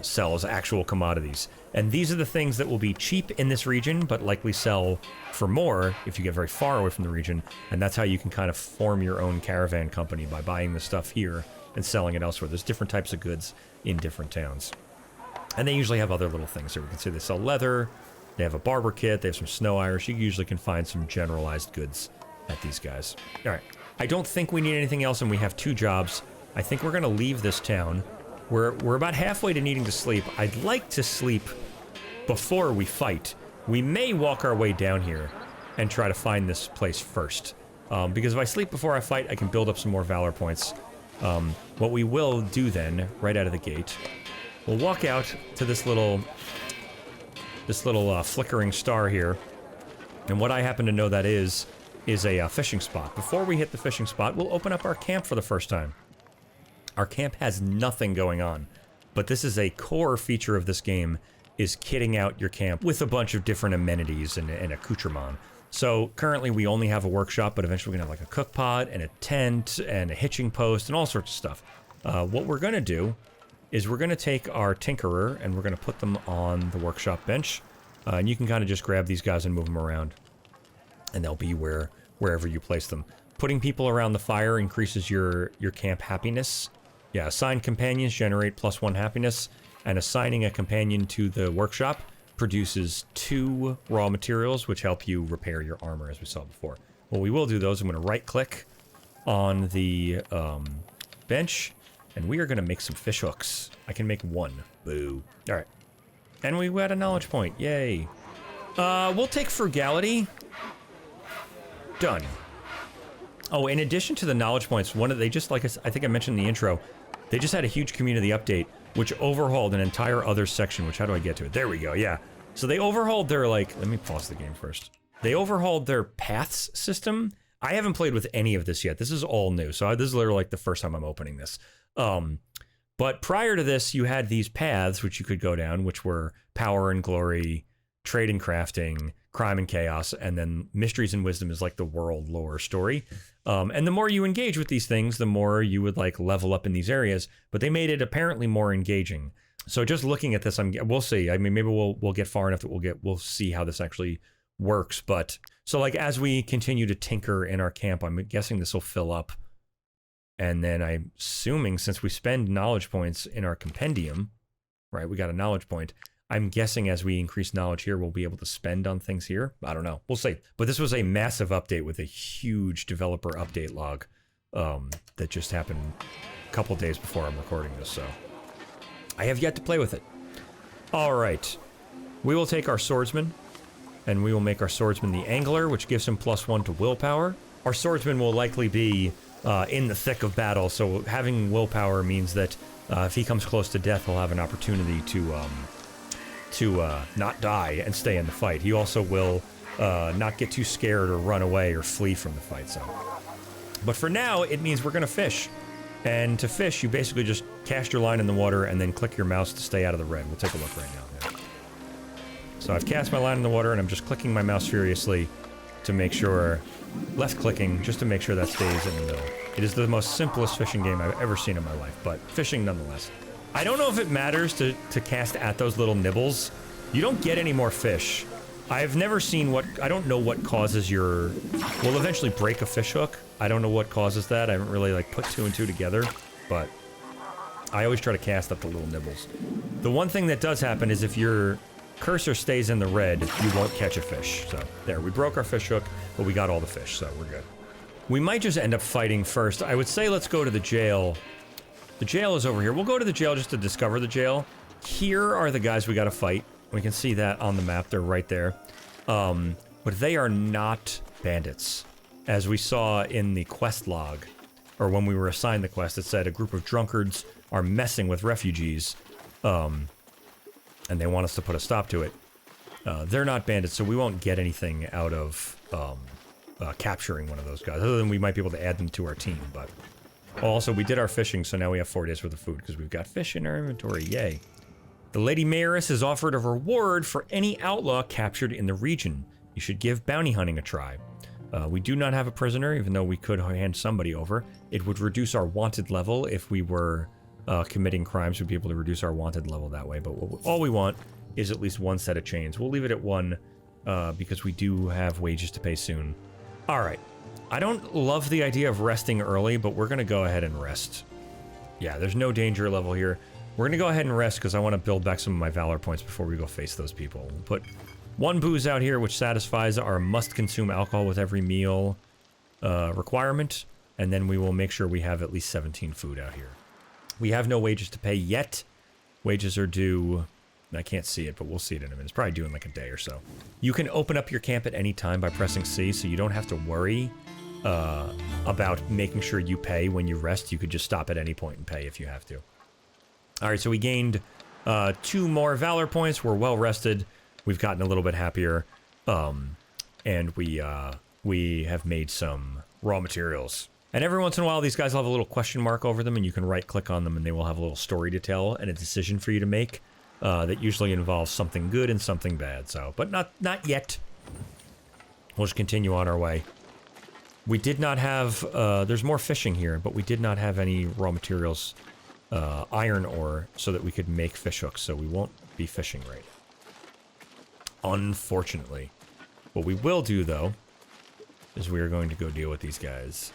Speaker 1: sells actual commodities. And these are the things that will be cheap in this region, but likely sell for more if you get very far away from the region. And that's how you can kind of form your own caravan company, by buying the stuff here and selling it elsewhere. There's different types of goods in different towns. And they usually have other little things. So we can see they sell leather, they have a barber kit, they have some snow Irish. You usually can find some generalized goods at these guys. All right. I don't think we need anything else, and we have 2 jobs. I think we're going to leave this town. We're about halfway to needing to sleep. I'd like to sleep before we fight. We may walk our way down here and try to find this place first. Because if I sleep before I fight, I can build up some more valor points. What we will do then, right out of the gate, we'll walk out to this little flickering star here. And what I happen to know that is a fishing spot. Before we hit the fishing spot, we'll open up our camp for the first time. Our camp has nothing going on, but this is a core feature of this game, is kitting out your camp with a bunch of different amenities and accoutrement. So currently we only have a workshop, but eventually we're gonna have like a cook pot and a tent and a hitching post and all sorts of stuff. What we're gonna do is we're gonna take our tinkerer and we're gonna put them on the workshop bench. And you can kind of just grab these guys and move them around. And they'll be wherever you place them. Putting people around the fire increases your camp happiness. Yeah, assigned companions generate +1 happiness. And assigning a companion to the workshop produces 2 raw materials, which help you repair your armor, as we saw before. What we will do, though, is I'm going to right-click on the bench, and we are going to make some fish hooks. I can make 1. Boo. All right. And we got a knowledge point. Yay. We'll take frugality. Done. Oh, in addition to the knowledge points, they just, like I think I mentioned in the intro, they just had a huge community update, which overhauled an entire other section, which, how do I get to it? There we go, yeah. So they overhauled their, like, let me pause the game first. They overhauled their paths system. I haven't played with any of this yet. This is all new, so this is literally like the first time I'm opening this. But prior to this, you had these paths which you could go down, which were power and glory, trade and crafting, crime and chaos, and then mysteries and wisdom is like the world lore story. And the more you engage with these things, the more you would like level up in these areas. But they made it apparently more engaging. So just looking at this, we'll see. I mean, maybe we'll get far enough that we'll see how this actually works. But so like as we continue to tinker in our camp, I'm guessing this will fill up. And then I'm assuming since we spend knowledge points in our compendium, right? We got a knowledge point. I'm guessing as we increase knowledge here, we'll be able to spend on things here. I don't know. We'll see. But this was a massive update with a huge developer update log that just happened a couple days before I'm recording this. So I have yet to play with it. All right. We will take our swordsman and we will make our swordsman the angler, which gives him +1 to willpower. Our swordsman will likely be in the thick of battle. So having willpower means that if he comes close to death, he'll have an opportunity to not die and stay in the fight. He also will not get too scared or run away or flee from the fight. So, but for now, it means we're gonna fish. And to fish, you basically just cast your line in the water and then click your mouse to stay out of the red. We'll take a look right now. Yeah. So I've cast my line in the water and I'm just clicking my mouse furiously to make sure, left clicking, just to make sure that stays in the middle. It is the most simplest fishing game I've ever seen in my life, but fishing nonetheless. I don't know if it matters to cast at those little nibbles. You don't get any more fish. I've never seen I don't know what causes we'll eventually break a fish hook. I don't know what causes that. I haven't really like put 2 and 2 together, but I always try to cast up the little nibbles. The one thing that does happen is if your cursor stays in the red, you won't catch a fish. So there, we broke our fish hook, but we got all the fish, so we're good. We might just end up fighting first. I would say let's go to the jail. The jail is over here. We'll go to the jail just to discover the jail. Here are the guys we gotta fight. We can see that on the map. They're right there. But they are not bandits. As we saw in the quest log, or when we were assigned the quest, it said a group of drunkards are messing with refugees. And they want us to put a stop to it. They're not bandits, so we won't get anything out of capturing one of those guys, other than we might be able to add them to our team, but... Also, we did our fishing, so now we have 4 days worth of food, because we've got fish in our inventory, yay. The Lady Mayoress has offered a reward for any outlaw captured in the region. You should give bounty hunting a try. We do not have a prisoner, even though we could hand somebody over. It would reduce our wanted level if we were committing crimes. We'd be able to reduce our wanted level that way, but all we want is at least 1 set of chains. We'll leave it at 1, because we do have wages to pay soon. All right. I don't love the idea of resting early, but we're going to go ahead and rest. Yeah, there's no danger level here. We're going to go ahead and rest because I want to build back some of my valor points before we go face those people. We'll put 1 booze out here, which satisfies our must-consume alcohol with every meal requirement, and then we will make sure we have at least 17 food out here. We have no wages to pay yet. Wages are due... I can't see it, but we'll see it in a minute. It's probably due in like a day or so. You can open up your camp at any time by pressing C, so you don't have to worry about making sure you pay when you rest. You could just stop at any point and pay if you have to. All right, so we gained 2 more valor points. We're well rested. We've gotten a little bit happier, and we have made some raw materials. And every once in a while, these guys will have a little question mark over them, and you can right-click on them, and they will have a little story to tell and a decision for you to make that usually involves something good and something bad. So, but not yet. We'll just continue on our way. We did not have. There's more fishing here, but we did not have any raw materials, iron ore, so that we could make fish hooks. So we won't be fishing right now, unfortunately. What we will do, though, is we are going to go deal with these guys.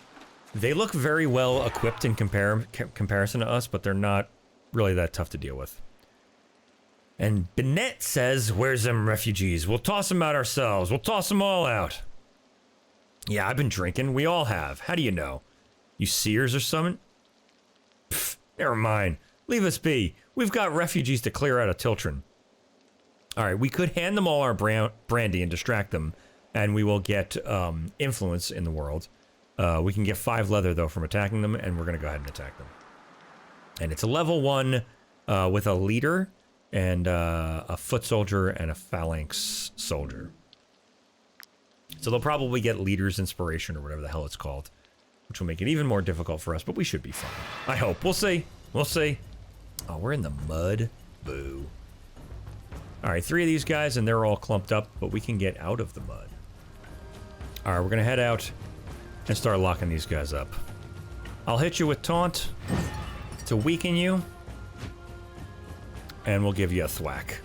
Speaker 1: They look very well equipped in comparison to us, but they're not really that tough to deal with. And Bennett says, "Where's them refugees? We'll toss them out ourselves. We'll toss them all out." Yeah, I've been drinking. We all have. How do you know? You seers or something? Pfft, never mind. Leave us be. We've got refugees to clear out of Titltren. All right, we could hand them all our brandy and distract them, and we will get influence in the world. We can get 5 leather, though, from attacking them, and we're going to go ahead and attack them. And it's a level 1 with a leader and a foot soldier and a phalanx soldier. So they'll probably get leader's inspiration or whatever the hell it's called, which will make it even more difficult for us, but we should be fine. I hope. We'll see. We'll see. Oh, we're in the mud. Boo. All right, 3 of these guys, and they're all clumped up, but we can get out of the mud. All right, we're going to head out and start locking these guys up. I'll hit you with taunt to weaken you, and we'll give you a thwack.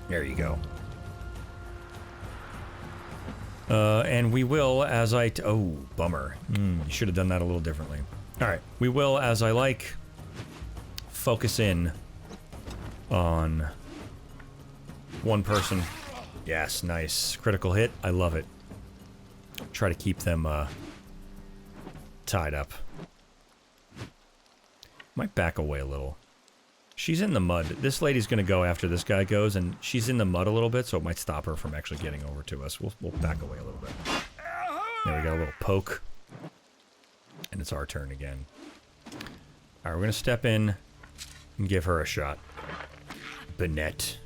Speaker 1: There you go. And we will, as I... oh, bummer. You should have done that a little differently. All right, we will, as I like, focus in on one person. Yes, nice. Critical hit. I love it. Try to keep them tied up. Might back away a little. She's in the mud. This lady's going to go after this guy goes, and she's in the mud a little bit, so it might stop her from actually getting over to us. We'll back away a little bit. There we go, a little poke. And it's our turn again. All right, we're going to step in and give her a shot. Bennett.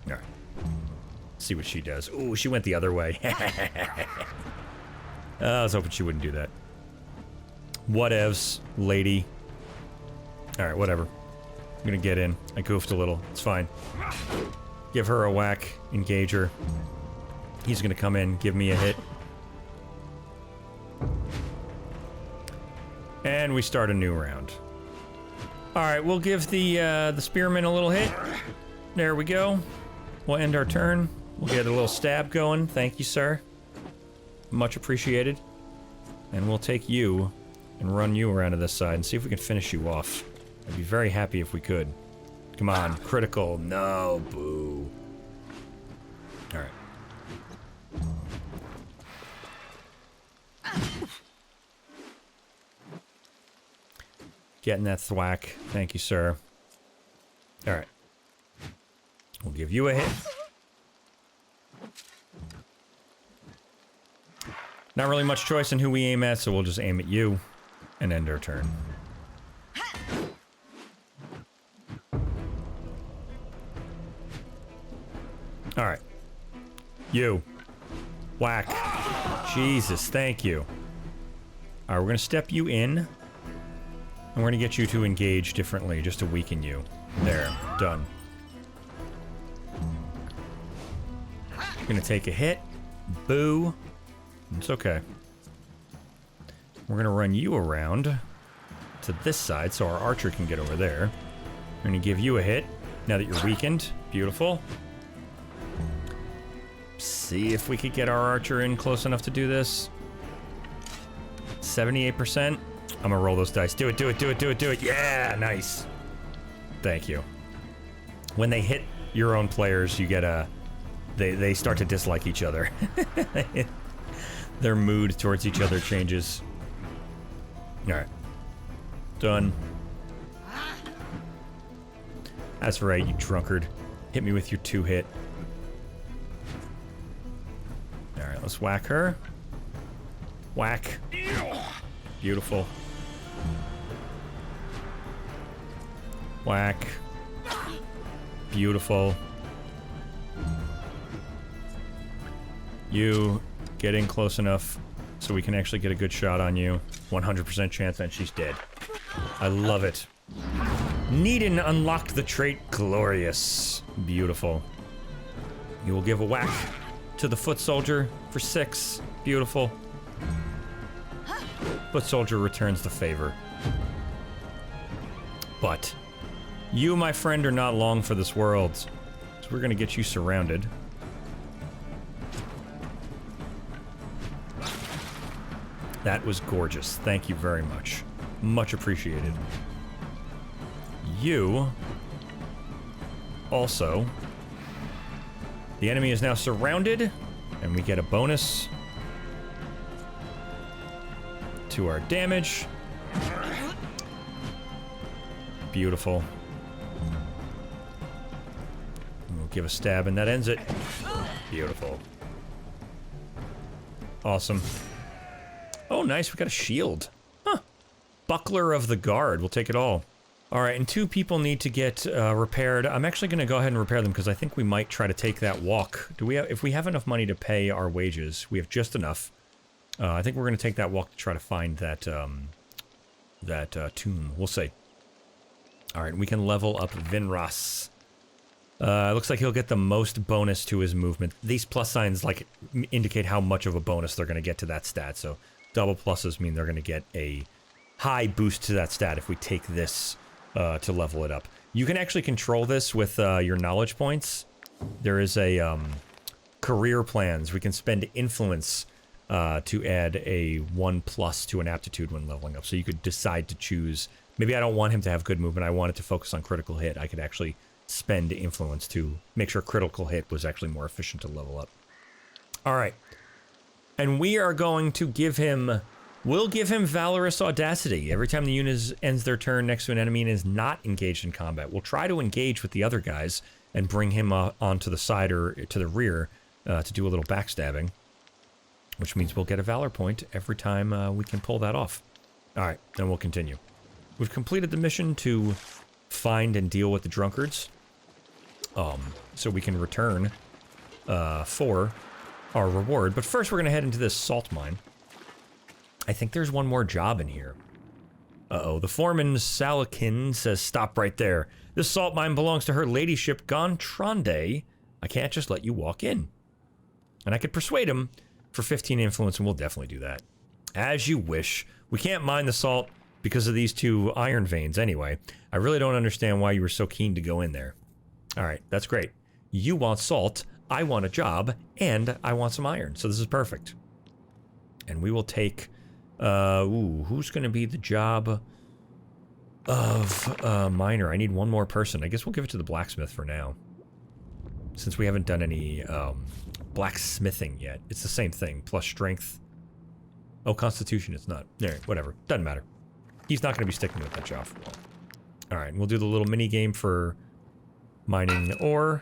Speaker 1: All right. See what she does. Ooh, she went the other way. I was hoping she wouldn't do that. Whatevs, lady. Alright, whatever. I'm gonna get in. I goofed a little. It's fine. Give her a whack. Engage her. He's gonna come in, give me a hit. And we start a new round. Alright, we'll give the spearman a little hit. There we go. We'll end our turn. We'll get a little stab going. Thank you, sir. Much appreciated. And we'll take you and run you around to this side and see if we can finish you off. I'd be very happy if we could. Come on, critical. No, boo. Alright. Getting that thwack. Thank you, sir. Alright. We'll give you a hit. Not really much choice in who we aim at, so we'll just aim at you and end our turn. Alright. You. Whack. Jesus, thank you. Alright, we're gonna step you in. And we're gonna get you to engage differently, just to weaken you. There. Done. Gonna take a hit. Boo. It's okay. We're gonna run you around to this side so our archer can get over there. We're gonna give you a hit now that you're weakened. Beautiful. See if we could get our archer in close enough to do this. 78%. I'm gonna roll those dice. Do it, do it, do it, do it, do it. Yeah, nice. Thank you. When they hit your own players, you get a... They start to dislike each other. Their mood towards each other changes. Alright. Done. That's right, you drunkard. Hit me with your 2-hit. Let's whack her. Whack. Beautiful. Whack. Beautiful. You get in close enough so we can actually get a good shot on you. 100% chance and she's dead. I love it. Needin unlocked the trait Glorious. Beautiful. You will give a whack to the foot soldier for 6. Beautiful. Foot soldier returns the favor. But you, my friend, are not long for this world. So we're gonna get you surrounded. That was gorgeous. Thank you very much. Much appreciated. You also. The enemy is now surrounded, and we get a bonus to our damage. Beautiful. We'll give a stab, and that ends it. Beautiful. Awesome. Oh, nice. We got a shield. Huh. Buckler of the Guard. We'll take it all. All right, and 2 people need to get repaired. I'm actually going to go ahead and repair them because I think we might try to take that walk. Do we have, if we have enough money to pay our wages, we have just enough. I think we're going to take that walk to try to find that tomb. We'll see. All right, we can level up Vinras. Looks like he'll get the most bonus to his movement. These plus signs like indicate how much of a bonus they're going to get to that stat. So double pluses mean they're going to get a high boost to that stat if we take this to level it up. You can actually control this with your knowledge points. There is a career plans. We can spend influence to add a 1+ to an aptitude when leveling up. So you could decide to choose, maybe I don't want him to have good movement, I want it to focus on critical hit. I could actually spend influence to make sure critical hit was actually more efficient to level up. All right. And we are going to give him, we'll give him Valorous Audacity. Every time the unit ends their turn next to an enemy and is not engaged in combat, we'll try to engage with the other guys and bring him onto the side or to the rear to do a little backstabbing, which means we'll get a Valor point every time we can pull that off. All right, then we'll continue. We've completed the mission to find and deal with the drunkards. So we can return for our reward. But first we're going to head into this salt mine. I think there's one more job in here. Uh-oh, the foreman, Salakin, says stop right there. This salt mine belongs to her ladyship Gontronde. I can't just let you walk in. And I could persuade him for 15 influence, and we'll definitely do that. As you wish. We can't mine the salt because of these 2 iron veins anyway. I really don't understand why you were so keen to go in there. All right, that's great. You want salt, I want a job, and I want some iron, so this is perfect. And we will take, who's going to be the job of miner? I need one more person. I guess we'll give it to the blacksmith for now. Since we haven't done any blacksmithing yet. It's the same thing, plus strength. Oh, constitution it's not. All right, whatever. Doesn't matter. He's not going to be sticking with that job for long. All right, we'll do the little mini game for mining ore.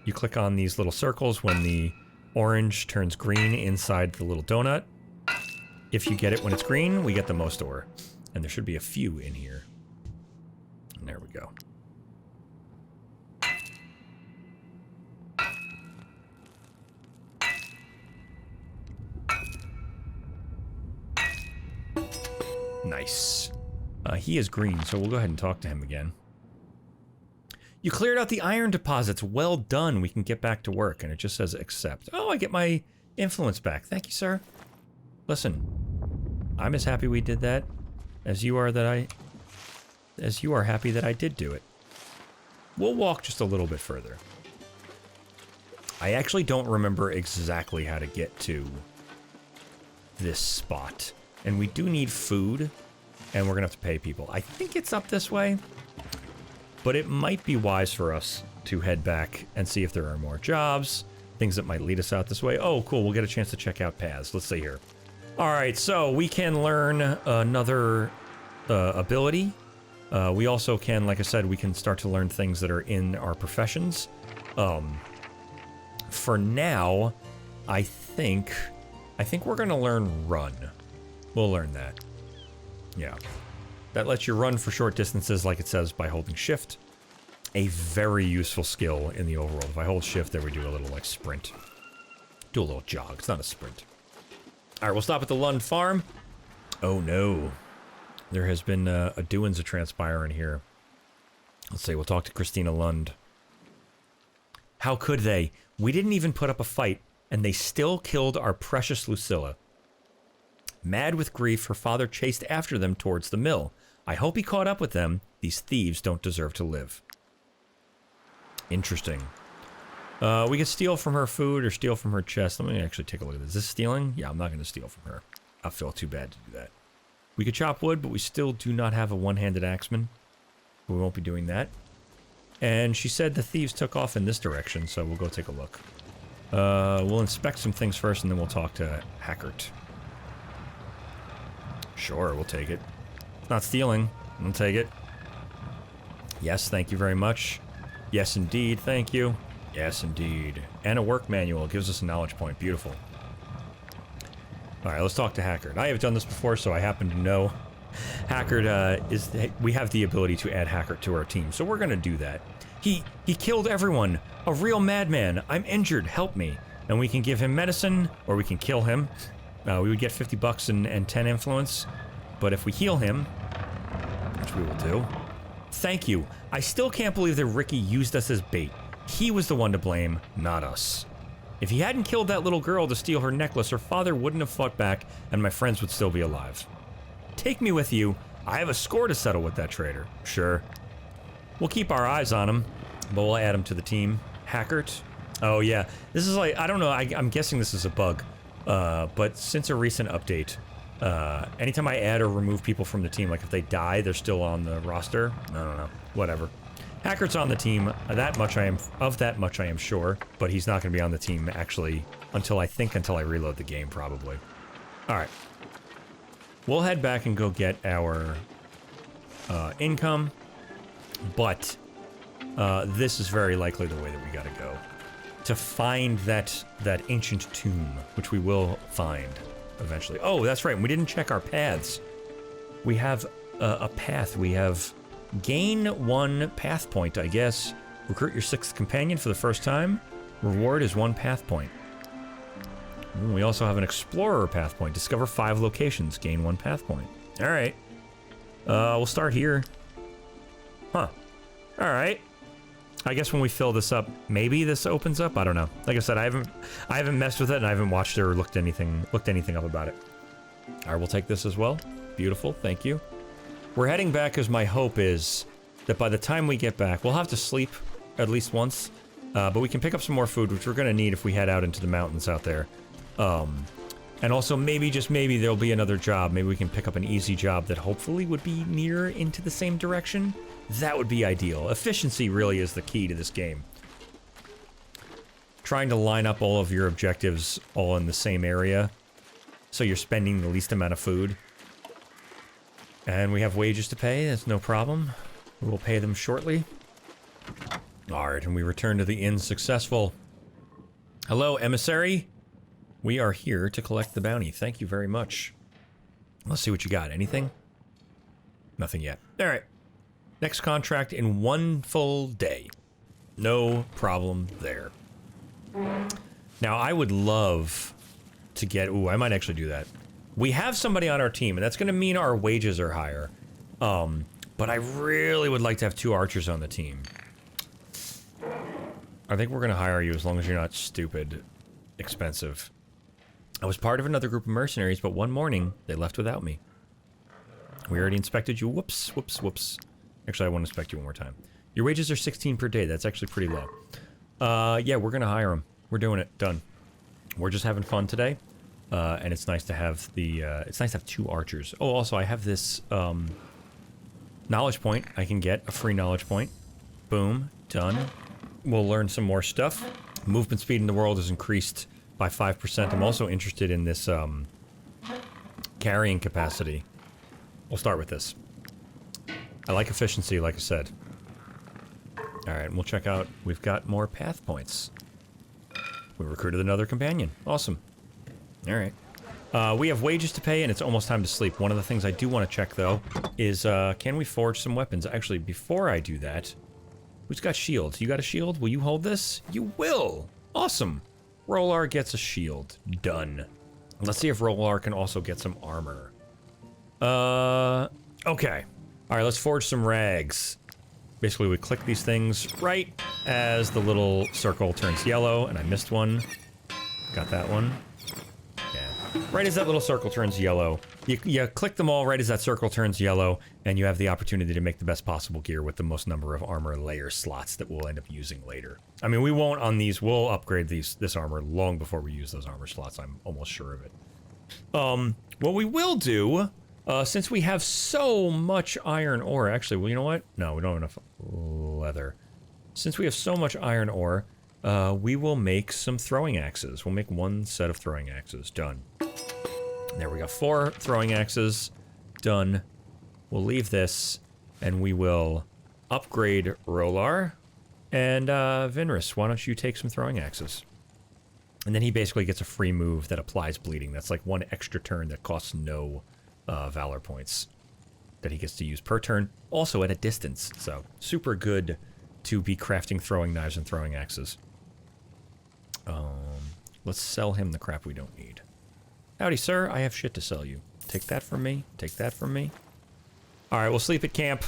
Speaker 1: You click on these little circles when the orange turns green inside the little donut. If you get it when it's green, we get the most ore. And there should be a few in here. And there we go. Nice. He is green, so we'll go ahead and talk to him again. You cleared out the iron deposits. Well done. We can get back to work. And it just says accept. Oh, I get my influence back. Thank you, sir. Listen, I'm as happy we did that as you are happy that I did do it. We'll walk just a little bit further. I actually don't remember exactly how to get to this spot. And we do need food, and we're gonna have to pay people. I think it's up this way, but it might be wise for us to head back and see if there are more jobs, things that might lead us out this way. Oh, cool, we'll get a chance to check out paths. Let's see here. All right, so we can learn another ability. We also can, like I said, we can start to learn things that are in our professions. For now, I think we're gonna learn run. We'll learn that. Yeah. That lets you run for short distances like it says by holding shift. A very useful skill in the overworld. If I hold shift there we do a little like sprint. Do a little jog. It's not a sprint. Alright, we'll stop at the Lund Farm. Oh no. There has been a doings a transpiring here. Let's see, we'll talk to Christina Lund. How could they? We didn't even put up a fight, and they still killed our precious Lucilla. Mad with grief, her father chased after them towards the mill. I hope he caught up with them. These thieves don't deserve to live. Interesting. We could steal from her food or steal from her chest. Let me actually take a look at this. Is this stealing? Yeah, I'm not going to steal from her. I feel too bad to do that. We could chop wood, but we still do not have a one-handed axeman. We won't be doing that. And she said the thieves took off in this direction, so we'll go take a look. We'll inspect some things first, and then we'll talk to Hackert. Sure, we'll take it. Not stealing. We'll take it. Yes, thank you very much. Yes, indeed, thank you. Yes, indeed. And a work manual gives us a knowledge point. Beautiful. Alright, let's talk to Hackert. I have done this before, so I happen to know. Hackert, we have the ability to add Hackert to our team, so we're gonna do that. He killed everyone! A real madman! I'm injured, help me! And we can give him medicine, or we can kill him. We would get 50 bucks and 10 influence, but if we heal him, which we will do. Thank you. I still can't believe that Ricky used us as bait. He was the one to blame, not us. If he hadn't killed that little girl to steal her necklace, her father wouldn't have fought back, and my friends would still be alive. Take me with you. I have a score to settle with that traitor. Sure. We'll keep our eyes on him, but we'll add him to the team. Hackert? Oh yeah, this is like, I don't know, I'm guessing this is a bug. But since a recent update, anytime I add or remove people from the team, like if they die, they're still on the roster. I don't know. Whatever. Hackert's on the team. That much I am sure, but he's not going to be on the team actually until I reload the game probably. All right. We'll head back and go get our income, but this is very likely the way that we got to go. To find that ancient tomb, which we will find eventually. Oh, that's right. We didn't check our paths. We have a path. We have gain 1 path point, I guess. Recruit your 6th companion for the first time. Reward is 1 path point. We also have an explorer path point. Discover 5 locations. Gain 1 path point. All right. We'll start here. Huh. All right. I guess when we fill this up, maybe this opens up. I don't know. Like I said, I haven't messed with it, and I haven't watched it or looked anything up about it. All right, we'll take this as well. Beautiful, thank you. We're heading back because my hope is that by the time we get back, we'll have to sleep at least once, but we can pick up some more food, which we're gonna need if we head out into the mountains out there. And also maybe, just maybe, there'll be another job. Maybe we can pick up an easy job that hopefully would be near into the same direction. That would be ideal. Efficiency really is the key to this game. Trying to line up all of your objectives all in the same area, so you're spending the least amount of food. And we have wages to pay, that's no problem. We will pay them shortly. Alright, and we return to the inn successful. Hello, emissary. We are here to collect the bounty. Thank you very much. Let's see what you got. Anything? Nothing yet. Alright. Next contract in 1 full day. No problem there. Now, I would love to get... Ooh, I might actually do that. We have somebody on our team, and that's going to mean our wages are higher. But I really would like to have 2 archers on the team. I think we're going to hire you as long as you're not stupid expensive. I was part of another group of mercenaries, but one morning, they left without me. We already inspected you. Whoops, whoops, whoops. Actually, I want to inspect you one more time. Your wages are 16 per day. That's actually pretty low. Yeah, we're gonna hire him. We're doing it. Done. We're just having fun today. And it's nice to have the, it's nice to have 2 archers. Oh, also, I have this, knowledge point. I can get a free knowledge point. Boom. Done. We'll learn some more stuff. Movement speed in the world is increased by 5%. I'm also interested in this, carrying capacity. We'll start with this. I like efficiency, like I said. Alright, we'll check out... We've got more path points. We recruited another companion. Awesome. All right. We have wages to pay, and it's almost time to sleep. One of the things I do want to check, though, is can we forge some weapons? Actually, before I do that, who's got shields? You got a shield? Will you hold this? You will! Awesome. Rolar gets a shield. Done. Let's see if Rolar can also get some armor. Okay. All right, let's forge some rags. Basically, we click these things right as the little circle turns yellow, and I missed one. Got that one. Yeah. Right as that little circle turns yellow, you click them all right as that circle turns yellow, and you have the opportunity to make the best possible gear with the most number of armor layer slots that we'll end up using later. I mean, we won't on these. We'll upgrade this armor long before we use those armor slots. I'm almost sure of it. What we will do... since we have so much iron ore, actually, well, you know what? No, we don't have enough leather. Since we have so much iron ore, we will make some throwing axes. We'll make one set of throwing axes. Done. There we go. 4 throwing axes. Done. We'll leave this, and we will upgrade Rolar. And, Vinras, why don't you take some throwing axes? And then he basically gets a free move that applies bleeding. That's like 1 extra turn that costs no... valor points that he gets to use per turn, also at a distance. So, super good to be crafting throwing knives and throwing axes. Let's sell him the crap we don't need. Howdy, sir. I have shit to sell you. Take that from me. Take that from me. All right, we'll sleep at camp.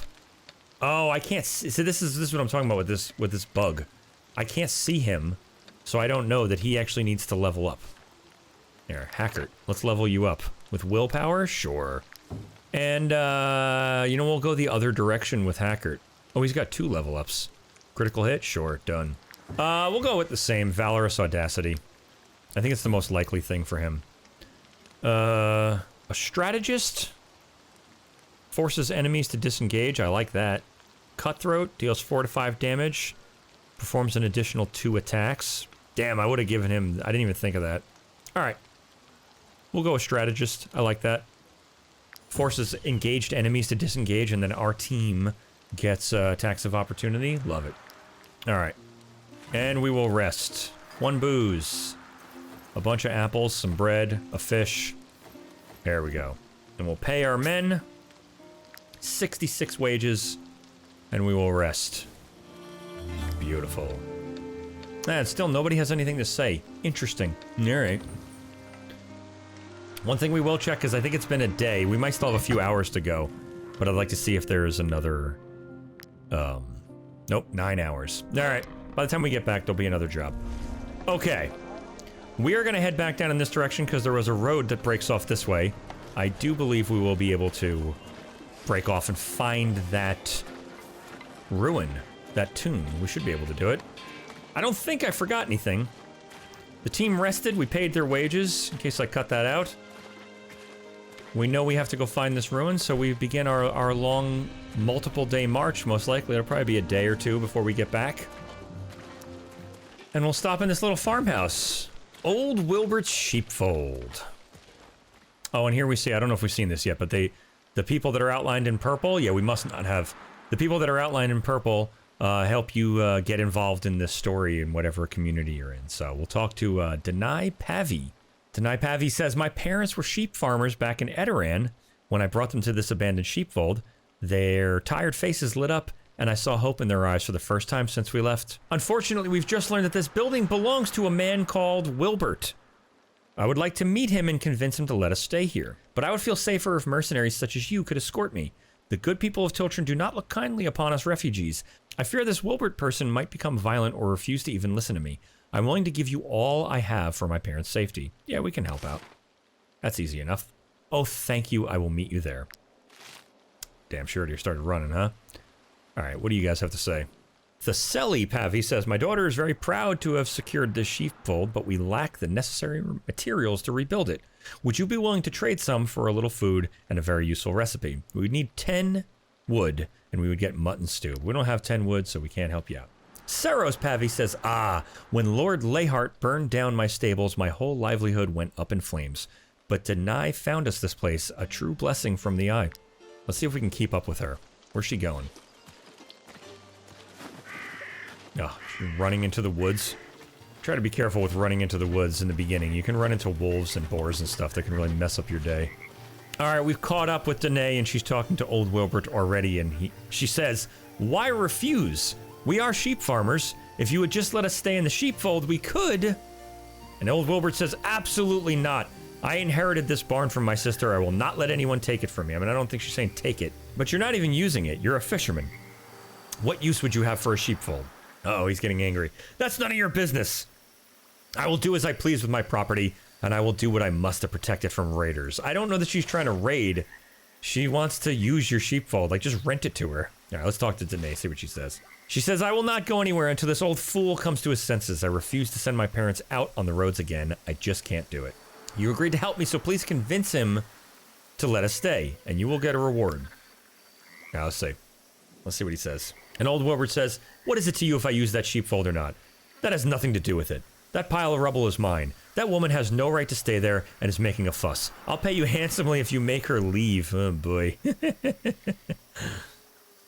Speaker 1: Oh, I can't see. So this is what I'm talking about with this bug. I can't see him, so I don't know that he actually needs to level up. There, Hackert. Let's level you up. With willpower? Sure. And, you know, we'll go the other direction with Hackert. Oh, he's got 2 level ups. Critical hit? Sure, done. We'll go with the same. Valorous Audacity. I think it's the most likely thing for him. A strategist? Forces enemies to disengage. I like that. Cutthroat deals 4 to 5 damage. Performs an additional 2 attacks. Damn, I would have given him... I didn't even think of that. Alright. We'll go with strategist. I like that. Forces engaged enemies to disengage, and then our team gets attacks of opportunity. Love it. Alright. And we will rest. 1 booze. A bunch of apples, some bread, a fish. There we go. And we'll pay our men 66 wages, and we will rest. Beautiful. And still nobody has anything to say. Interesting. Alright. One thing we will check is I think it's been a day. We might still have a few hours to go, but I'd like to see if there's another... Nope, 9 hours. Alright. By the time we get back, there'll be another job. Okay. We are going to head back down in this direction because there was a road that breaks off this way. I do believe we will be able to break off and find that ruin, that tomb. We should be able to do it. I don't think I forgot anything. The team rested. We paid their wages, in case I cut that out. We know we have to go find this ruin, so we begin our long, multiple-day march, most likely. It'll probably be a day or 2 before we get back. And we'll stop in this little farmhouse. Old Wilburt's sheepfold. Oh, and here we see, I don't know if we've seen this yet, but the people that are outlined in purple, yeah, we must not have. The people that are outlined in purple help you get involved in this story in whatever community you're in. So we'll talk to Denai Pavi. Denai Pavi says, my parents were sheep farmers back in Edoran. When I brought them to this abandoned sheepfold, their tired faces lit up, and I saw hope in their eyes for the first time since we left. Unfortunately, we've just learned that this building belongs to a man called Wilburt. I would like to meet him and convince him to let us stay here, but I would feel safer if mercenaries such as you could escort me. The good people of Titltren do not look kindly upon us refugees. I fear this Wilburt person might become violent or refuse to even listen to me. I'm willing to give you all I have for my parents' safety. Yeah, we can help out. That's easy enough. Oh, thank you. I will meet you there. Damn sure you started running, huh? Alright, what do you guys have to say? Theseli Pavi says, my daughter is very proud to have secured this sheepfold, but we lack the necessary materials to rebuild it. Would you be willing to trade some for a little food and a very useful recipe? We would need 10 wood, and we would get mutton stew. We don't have 10 wood, so we can't help you out. Saros Pavi says, when Lord Lehart burned down my stables, my whole livelihood went up in flames. But Denai found us this place, a true blessing from the eye. Let's see if we can keep up with her. Where's she going? Oh, she's running into the woods, Try to be careful with running into the woods in the beginning. You can run into wolves and boars and stuff that can really mess up your day. Alright, we've caught up with Danae, and she's talking to old Wilburt already, and she says, "Why refuse? We are sheep farmers. If you would just let us stay in the sheepfold, we could." And old Wilburt says, "Absolutely not. I inherited this barn from my sister. I will not let anyone take it from me." I mean, I don't think she's saying take it, but you're not even using it. You're a fisherman. What use would you have for a sheepfold? Uh-oh, he's getting angry. "That's none of your business. I will do as I please with my property, and I will do what I must to protect it from raiders." I don't know that she's trying to raid. She wants to use your sheepfold. Like, just rent it to her. All right, let's talk to Danae, see what she says. She says, "I will not go anywhere until this old fool comes to his senses. I refuse to send my parents out on the roads again. I just can't do it. You agreed to help me, so please convince him to let us stay, and you will get a reward." Now, let's see. Let's see what he says. And old Wilbert says, "What is it to you if I use that sheepfold or not? That has nothing to do with it. That pile of rubble is mine. That woman has no right to stay there and is making a fuss. I'll pay you handsomely if you make her leave." Oh, boy.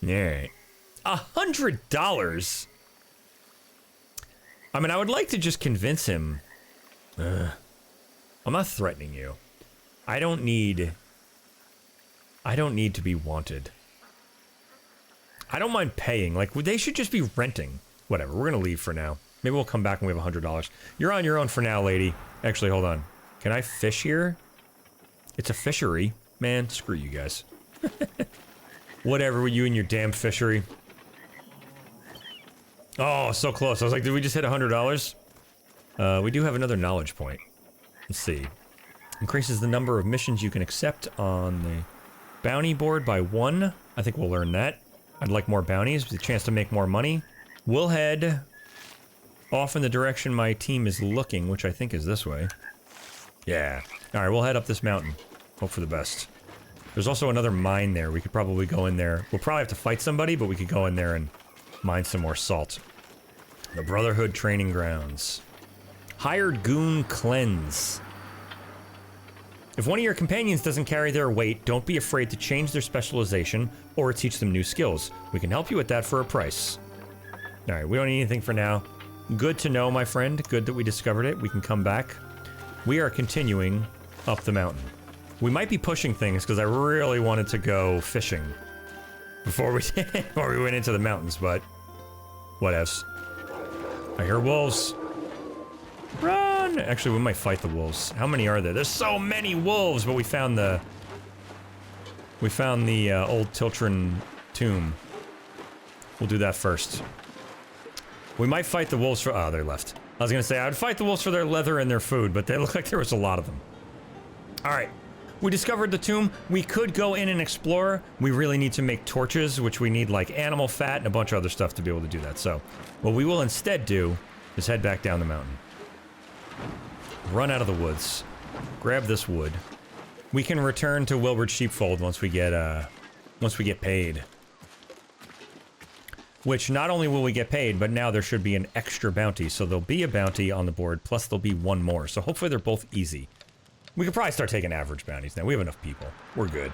Speaker 1: Alright. $100? I mean, I would like to just convince him. I'm not threatening you. I don't need to be wanted. I don't mind paying. Like, they should just be renting. Whatever, we're gonna leave for now. Maybe we'll come back when we have $100. You're on your own for now, lady. Actually, hold on. Can I fish here? It's a fishery. Man, screw you guys. Whatever with you and your damn fishery. Oh, so close. I was like, did we just hit $100? We do have another knowledge point. Let's see. Increases the number of missions you can accept on the bounty board by 1. I think we'll learn that. I'd like more bounties with a chance to make more money. We'll head off in the direction my team is looking, which I think is this way. Yeah. Alright, we'll head up this mountain. Hope for the best. There's also another mine there. We could probably go in there. We'll probably have to fight somebody, but we could go in there and mine some more salt. The Brotherhood Training Grounds. Hired Goon Cleanse. If one of your companions doesn't carry their weight, don't be afraid to change their specialization or teach them new skills. We can help you with that for a price. Alright, we don't need anything for now. Good to know, my friend. Good that we discovered it. We can come back. We are continuing up the mountain. We might be pushing things because I really wanted to go fishing before we before we went into the mountains, but whatevs. I hear wolves. Run! Actually, we might fight the wolves. How many are there? There's so many wolves, but we found the old Titltren tomb. We'll do that first. We might fight the wolves for... Oh, they left. I was gonna say, I would fight the wolves for their leather and their food, but they look like there was a lot of them. Alright. We discovered the tomb. We could go in and explore. We really need to make torches, which we need, like, animal fat and a bunch of other stuff to be able to do that. So, what we will instead do is head back down the mountain. Run out of the woods. Grab this wood. We can return to Wilburt's sheepfold once we get paid. Which, not only will we get paid, but now there should be an extra bounty. So there'll be a bounty on the board, plus there'll be one more. So hopefully they're both easy. We could probably start taking average bounties now. We have enough people. We're good.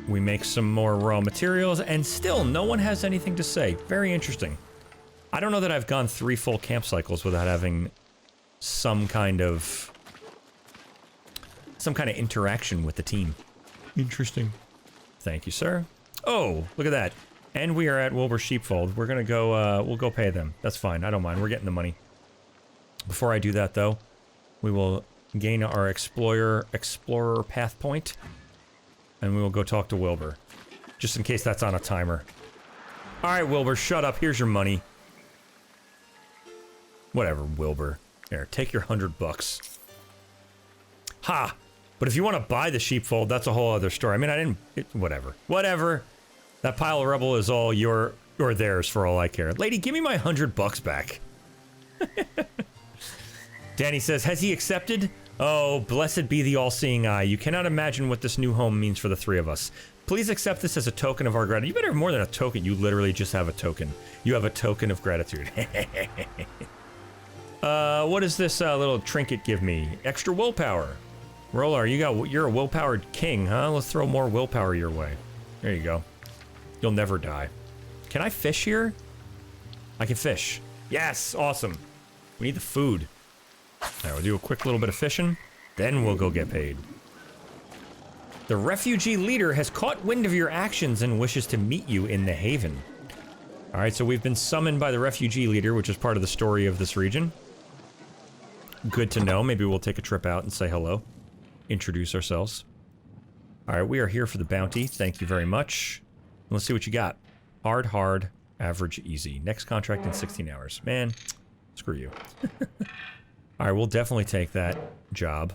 Speaker 1: We make some more raw materials, and still no one has anything to say. Very interesting. I don't know that I've gone 3 full camp cycles without having some kind of interaction with the team. Interesting. Thank you, sir. Oh, look at that. And we are at Wilbur's sheepfold. We're gonna go, we'll go pay them. That's fine. I don't mind. We're getting the money. Before I do that, though, we will gain our explorer path point, and we will go talk to Wilbur. Just in case that's on a timer. Alright, Wilbur, shut up. Here's your money. Whatever, Wilbur. There, take your $100. Ha! But if you want to buy the sheepfold, that's a whole other story. I mean, whatever. Whatever. That pile of rubble is all your or theirs for all I care. Lady, give me my $100 back. Danny says, has he accepted? Oh, blessed be the all-seeing eye. You cannot imagine what this new home means for the 3 of us. Please accept this as a token of our gratitude. You better have more than a token. You literally just have a token. You have a token of gratitude. What does this little trinket give me? Extra willpower. Roller, you're a willpowered king, huh? Let's throw more willpower your way. There you go. You'll never die. Can I fish here? I can fish. Yes, awesome. We need the food. Alright, we'll do a quick little bit of fishing. Then we'll go get paid. The refugee leader has caught wind of your actions and wishes to meet you in the haven. Alright, so we've been summoned by the refugee leader, which is part of the story of this region. Good to know. Maybe we'll take a trip out and say hello. Introduce ourselves. Alright, we are here for the bounty. Thank you very much. Let's see what you got. Hard, average, easy. Next contract in 16 hours. Man, screw you. Alright, we'll definitely take that job.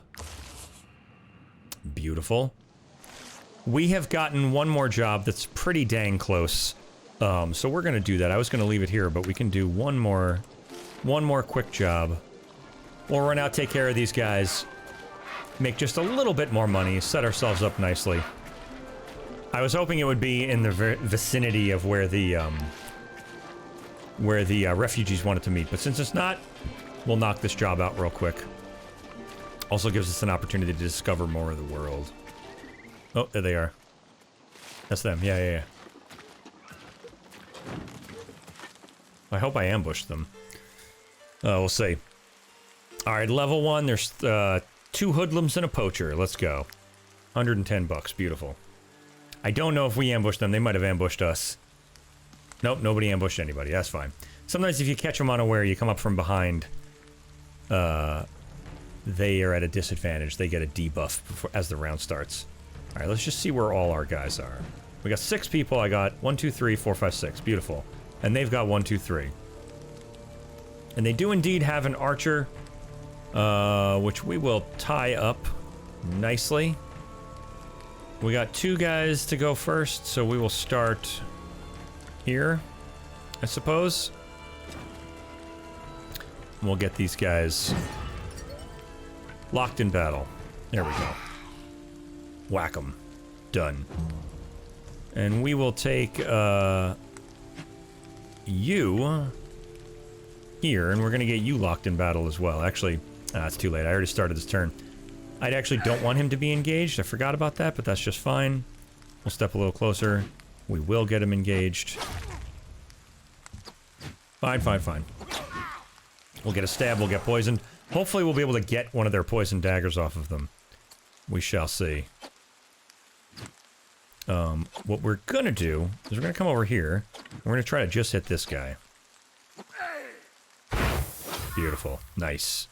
Speaker 1: Beautiful. We have gotten one more job that's pretty dang close. So we're gonna do that. I was gonna leave it here, but we can do one more quick job. We'll run out, take care of these guys, make just a little bit more money, set ourselves up nicely. I was hoping it would be in the vicinity of where the refugees wanted to meet, but since it's not, we'll knock this job out real quick. Also gives us an opportunity to discover more of the world. Oh, there they are. That's them. Yeah. I hope I ambushed them. We'll see. Alright, level 1, there's 2 hoodlums and a poacher. Let's go. 110 bucks. Beautiful. I don't know if we ambushed them. They might have ambushed us. Nope, nobody ambushed anybody. That's fine. Sometimes if you catch them unaware, you come up from behind. They are at a disadvantage. They get a debuff before, as the round starts. Alright, let's just see where all our guys are. We got 6 people. I got 1, 2, 3, 4, 5, 6. Beautiful. And they've got 1, 2, 3. And they do indeed have an archer, which we will tie up nicely. We got 2 guys to go first, so we will start here, I suppose. We'll get these guys locked in battle. There we go. Whack them. Done. And we will take, you here, and we're gonna get you locked in battle as well. Actually, it's too late. I already started this turn. I actually don't want him to be engaged. I forgot about that, but that's just fine. We'll step a little closer. We will get him engaged. Fine. We'll get a stab, we'll get poisoned. Hopefully we'll be able to get one of their poison daggers off of them. We shall see. What we're gonna do is we're gonna come over here, and we're gonna try to just hit this guy. Beautiful. Nice.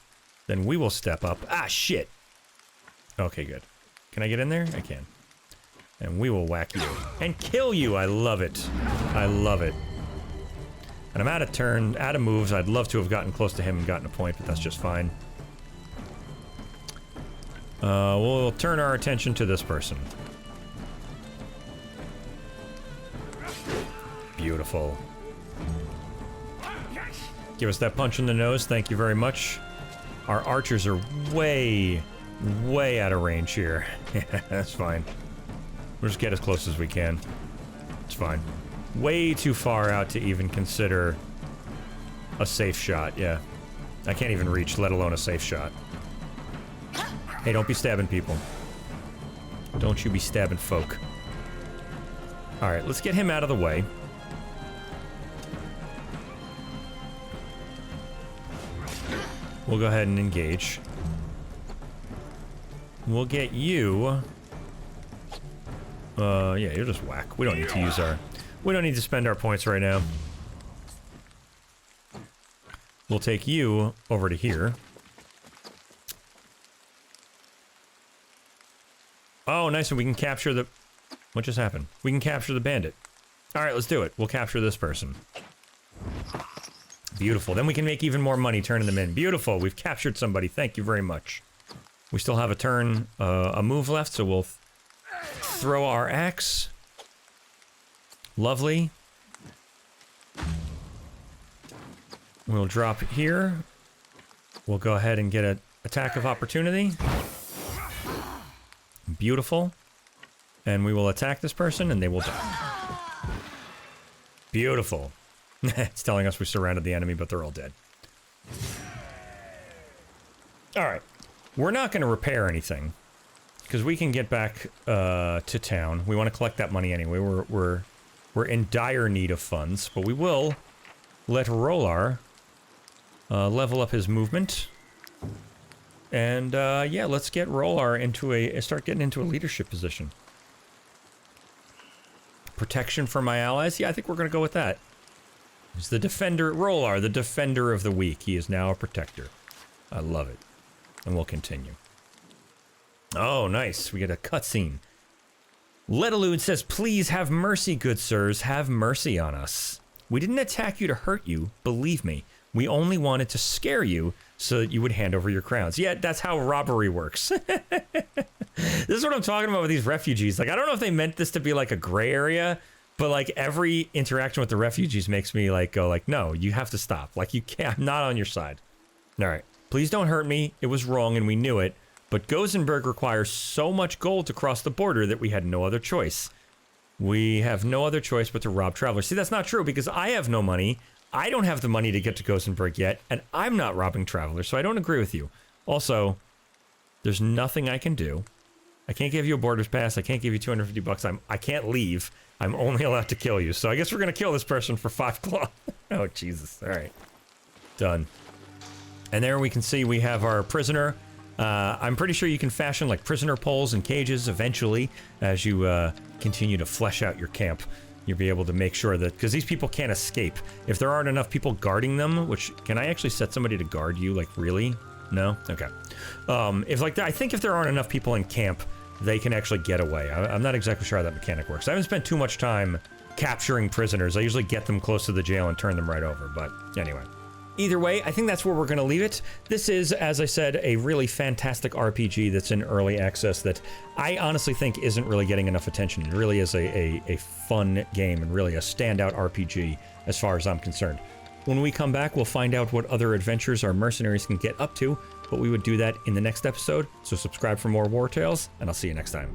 Speaker 1: Then we will step up. Ah, shit! Okay, good. Can I get in there? I can. And we will whack you. And kill you! I love it. I love it. And I'm out of moves. I'd love to have gotten close to him and gotten a point, but that's just fine. We'll turn our attention to this person. Beautiful. Give us that punch in the nose, thank you very much. Our archers are way out of range here. Yeah, that's fine. We'll just get as close as we can. It's fine. Way too far out to even consider a safe shot, yeah. I can't even reach, let alone a safe shot. Hey, don't be stabbing people. Don't you be stabbing folk. Alright, let's get him out of the way. We'll go ahead and engage. We'll get you... yeah, you'll just whack. We don't need to use our... We don't need to spend our points right now. We'll take you over to here. Oh, nice, and we can capture the... What just happened? We can capture the bandit. Alright, let's do it. We'll capture this person. Beautiful. Then we can make even more money turning them in. Beautiful. We've captured somebody. Thank you very much. We still have a turn, a move left, so we'll throw our axe. Lovely. We'll drop here. We'll go ahead and get an attack of opportunity. Beautiful. And we will attack this person, and they will die. Beautiful. It's telling us we surrounded the enemy, but they're all dead. Alright. We're not going to repair anything, because we can get back to town. We want to collect that money anyway. We're in dire need of funds, but we will let Rolar level up his movement. And yeah, let's get Rolar into start getting into a leadership position. Protection for my allies? Yeah, I think we're going to go with that. He's the defender, Rolar, the defender of the weak. He is now a protector. I love it. And we'll continue. Oh, nice. We get a cutscene. Letalud says, please have mercy, good sirs. Have mercy on us. We didn't attack you to hurt you, believe me. We only wanted to scare you so that you would hand over your crowns. Yeah, that's how robbery works. This is what I'm talking about with these refugees. Like, I don't know if they meant this to be like a gray area, but like every interaction with the refugees makes me like go like, no, you have to stop. Like, you can't, I'm not on your side. All right, please don't hurt me. It was wrong and we knew it. But Gothenburg requires so much gold to cross the border that we had no other choice. We have no other choice but to rob travelers. See, that's not true because I have no money. I don't have the money to get to Gothenburg yet, and I'm not robbing travelers, so I don't agree with you. Also, there's nothing I can do. I can't give you a boarder's pass. I can't give you 250 bucks. I can't leave. I'm only allowed to kill you. So I guess we're going to kill this person for 5 claw. Oh, Jesus. All right. Done. And there we can see we have our prisoner. I'm pretty sure you can fashion like prisoner poles and cages eventually as you continue to flesh out your camp. You'll be able to make sure that, because these people can't escape. If there aren't enough people guarding them, which, can I actually set somebody to guard you? Like, really? No? Okay. If like, I think if there aren't enough people in camp, they can actually get away. I'm not exactly sure how that mechanic works. I haven't spent too much time capturing prisoners. I usually get them close to the jail and turn them right over, but anyway. Either way, I think that's where we're going to leave it. This is, as I said, a really fantastic RPG that's in early access that I honestly think isn't really getting enough attention. It really is a fun game and really a standout RPG as far as I'm concerned. When we come back, we'll find out what other adventures our mercenaries can get up to, but we would do that in the next episode, so subscribe for more Wartales, and I'll see you next time.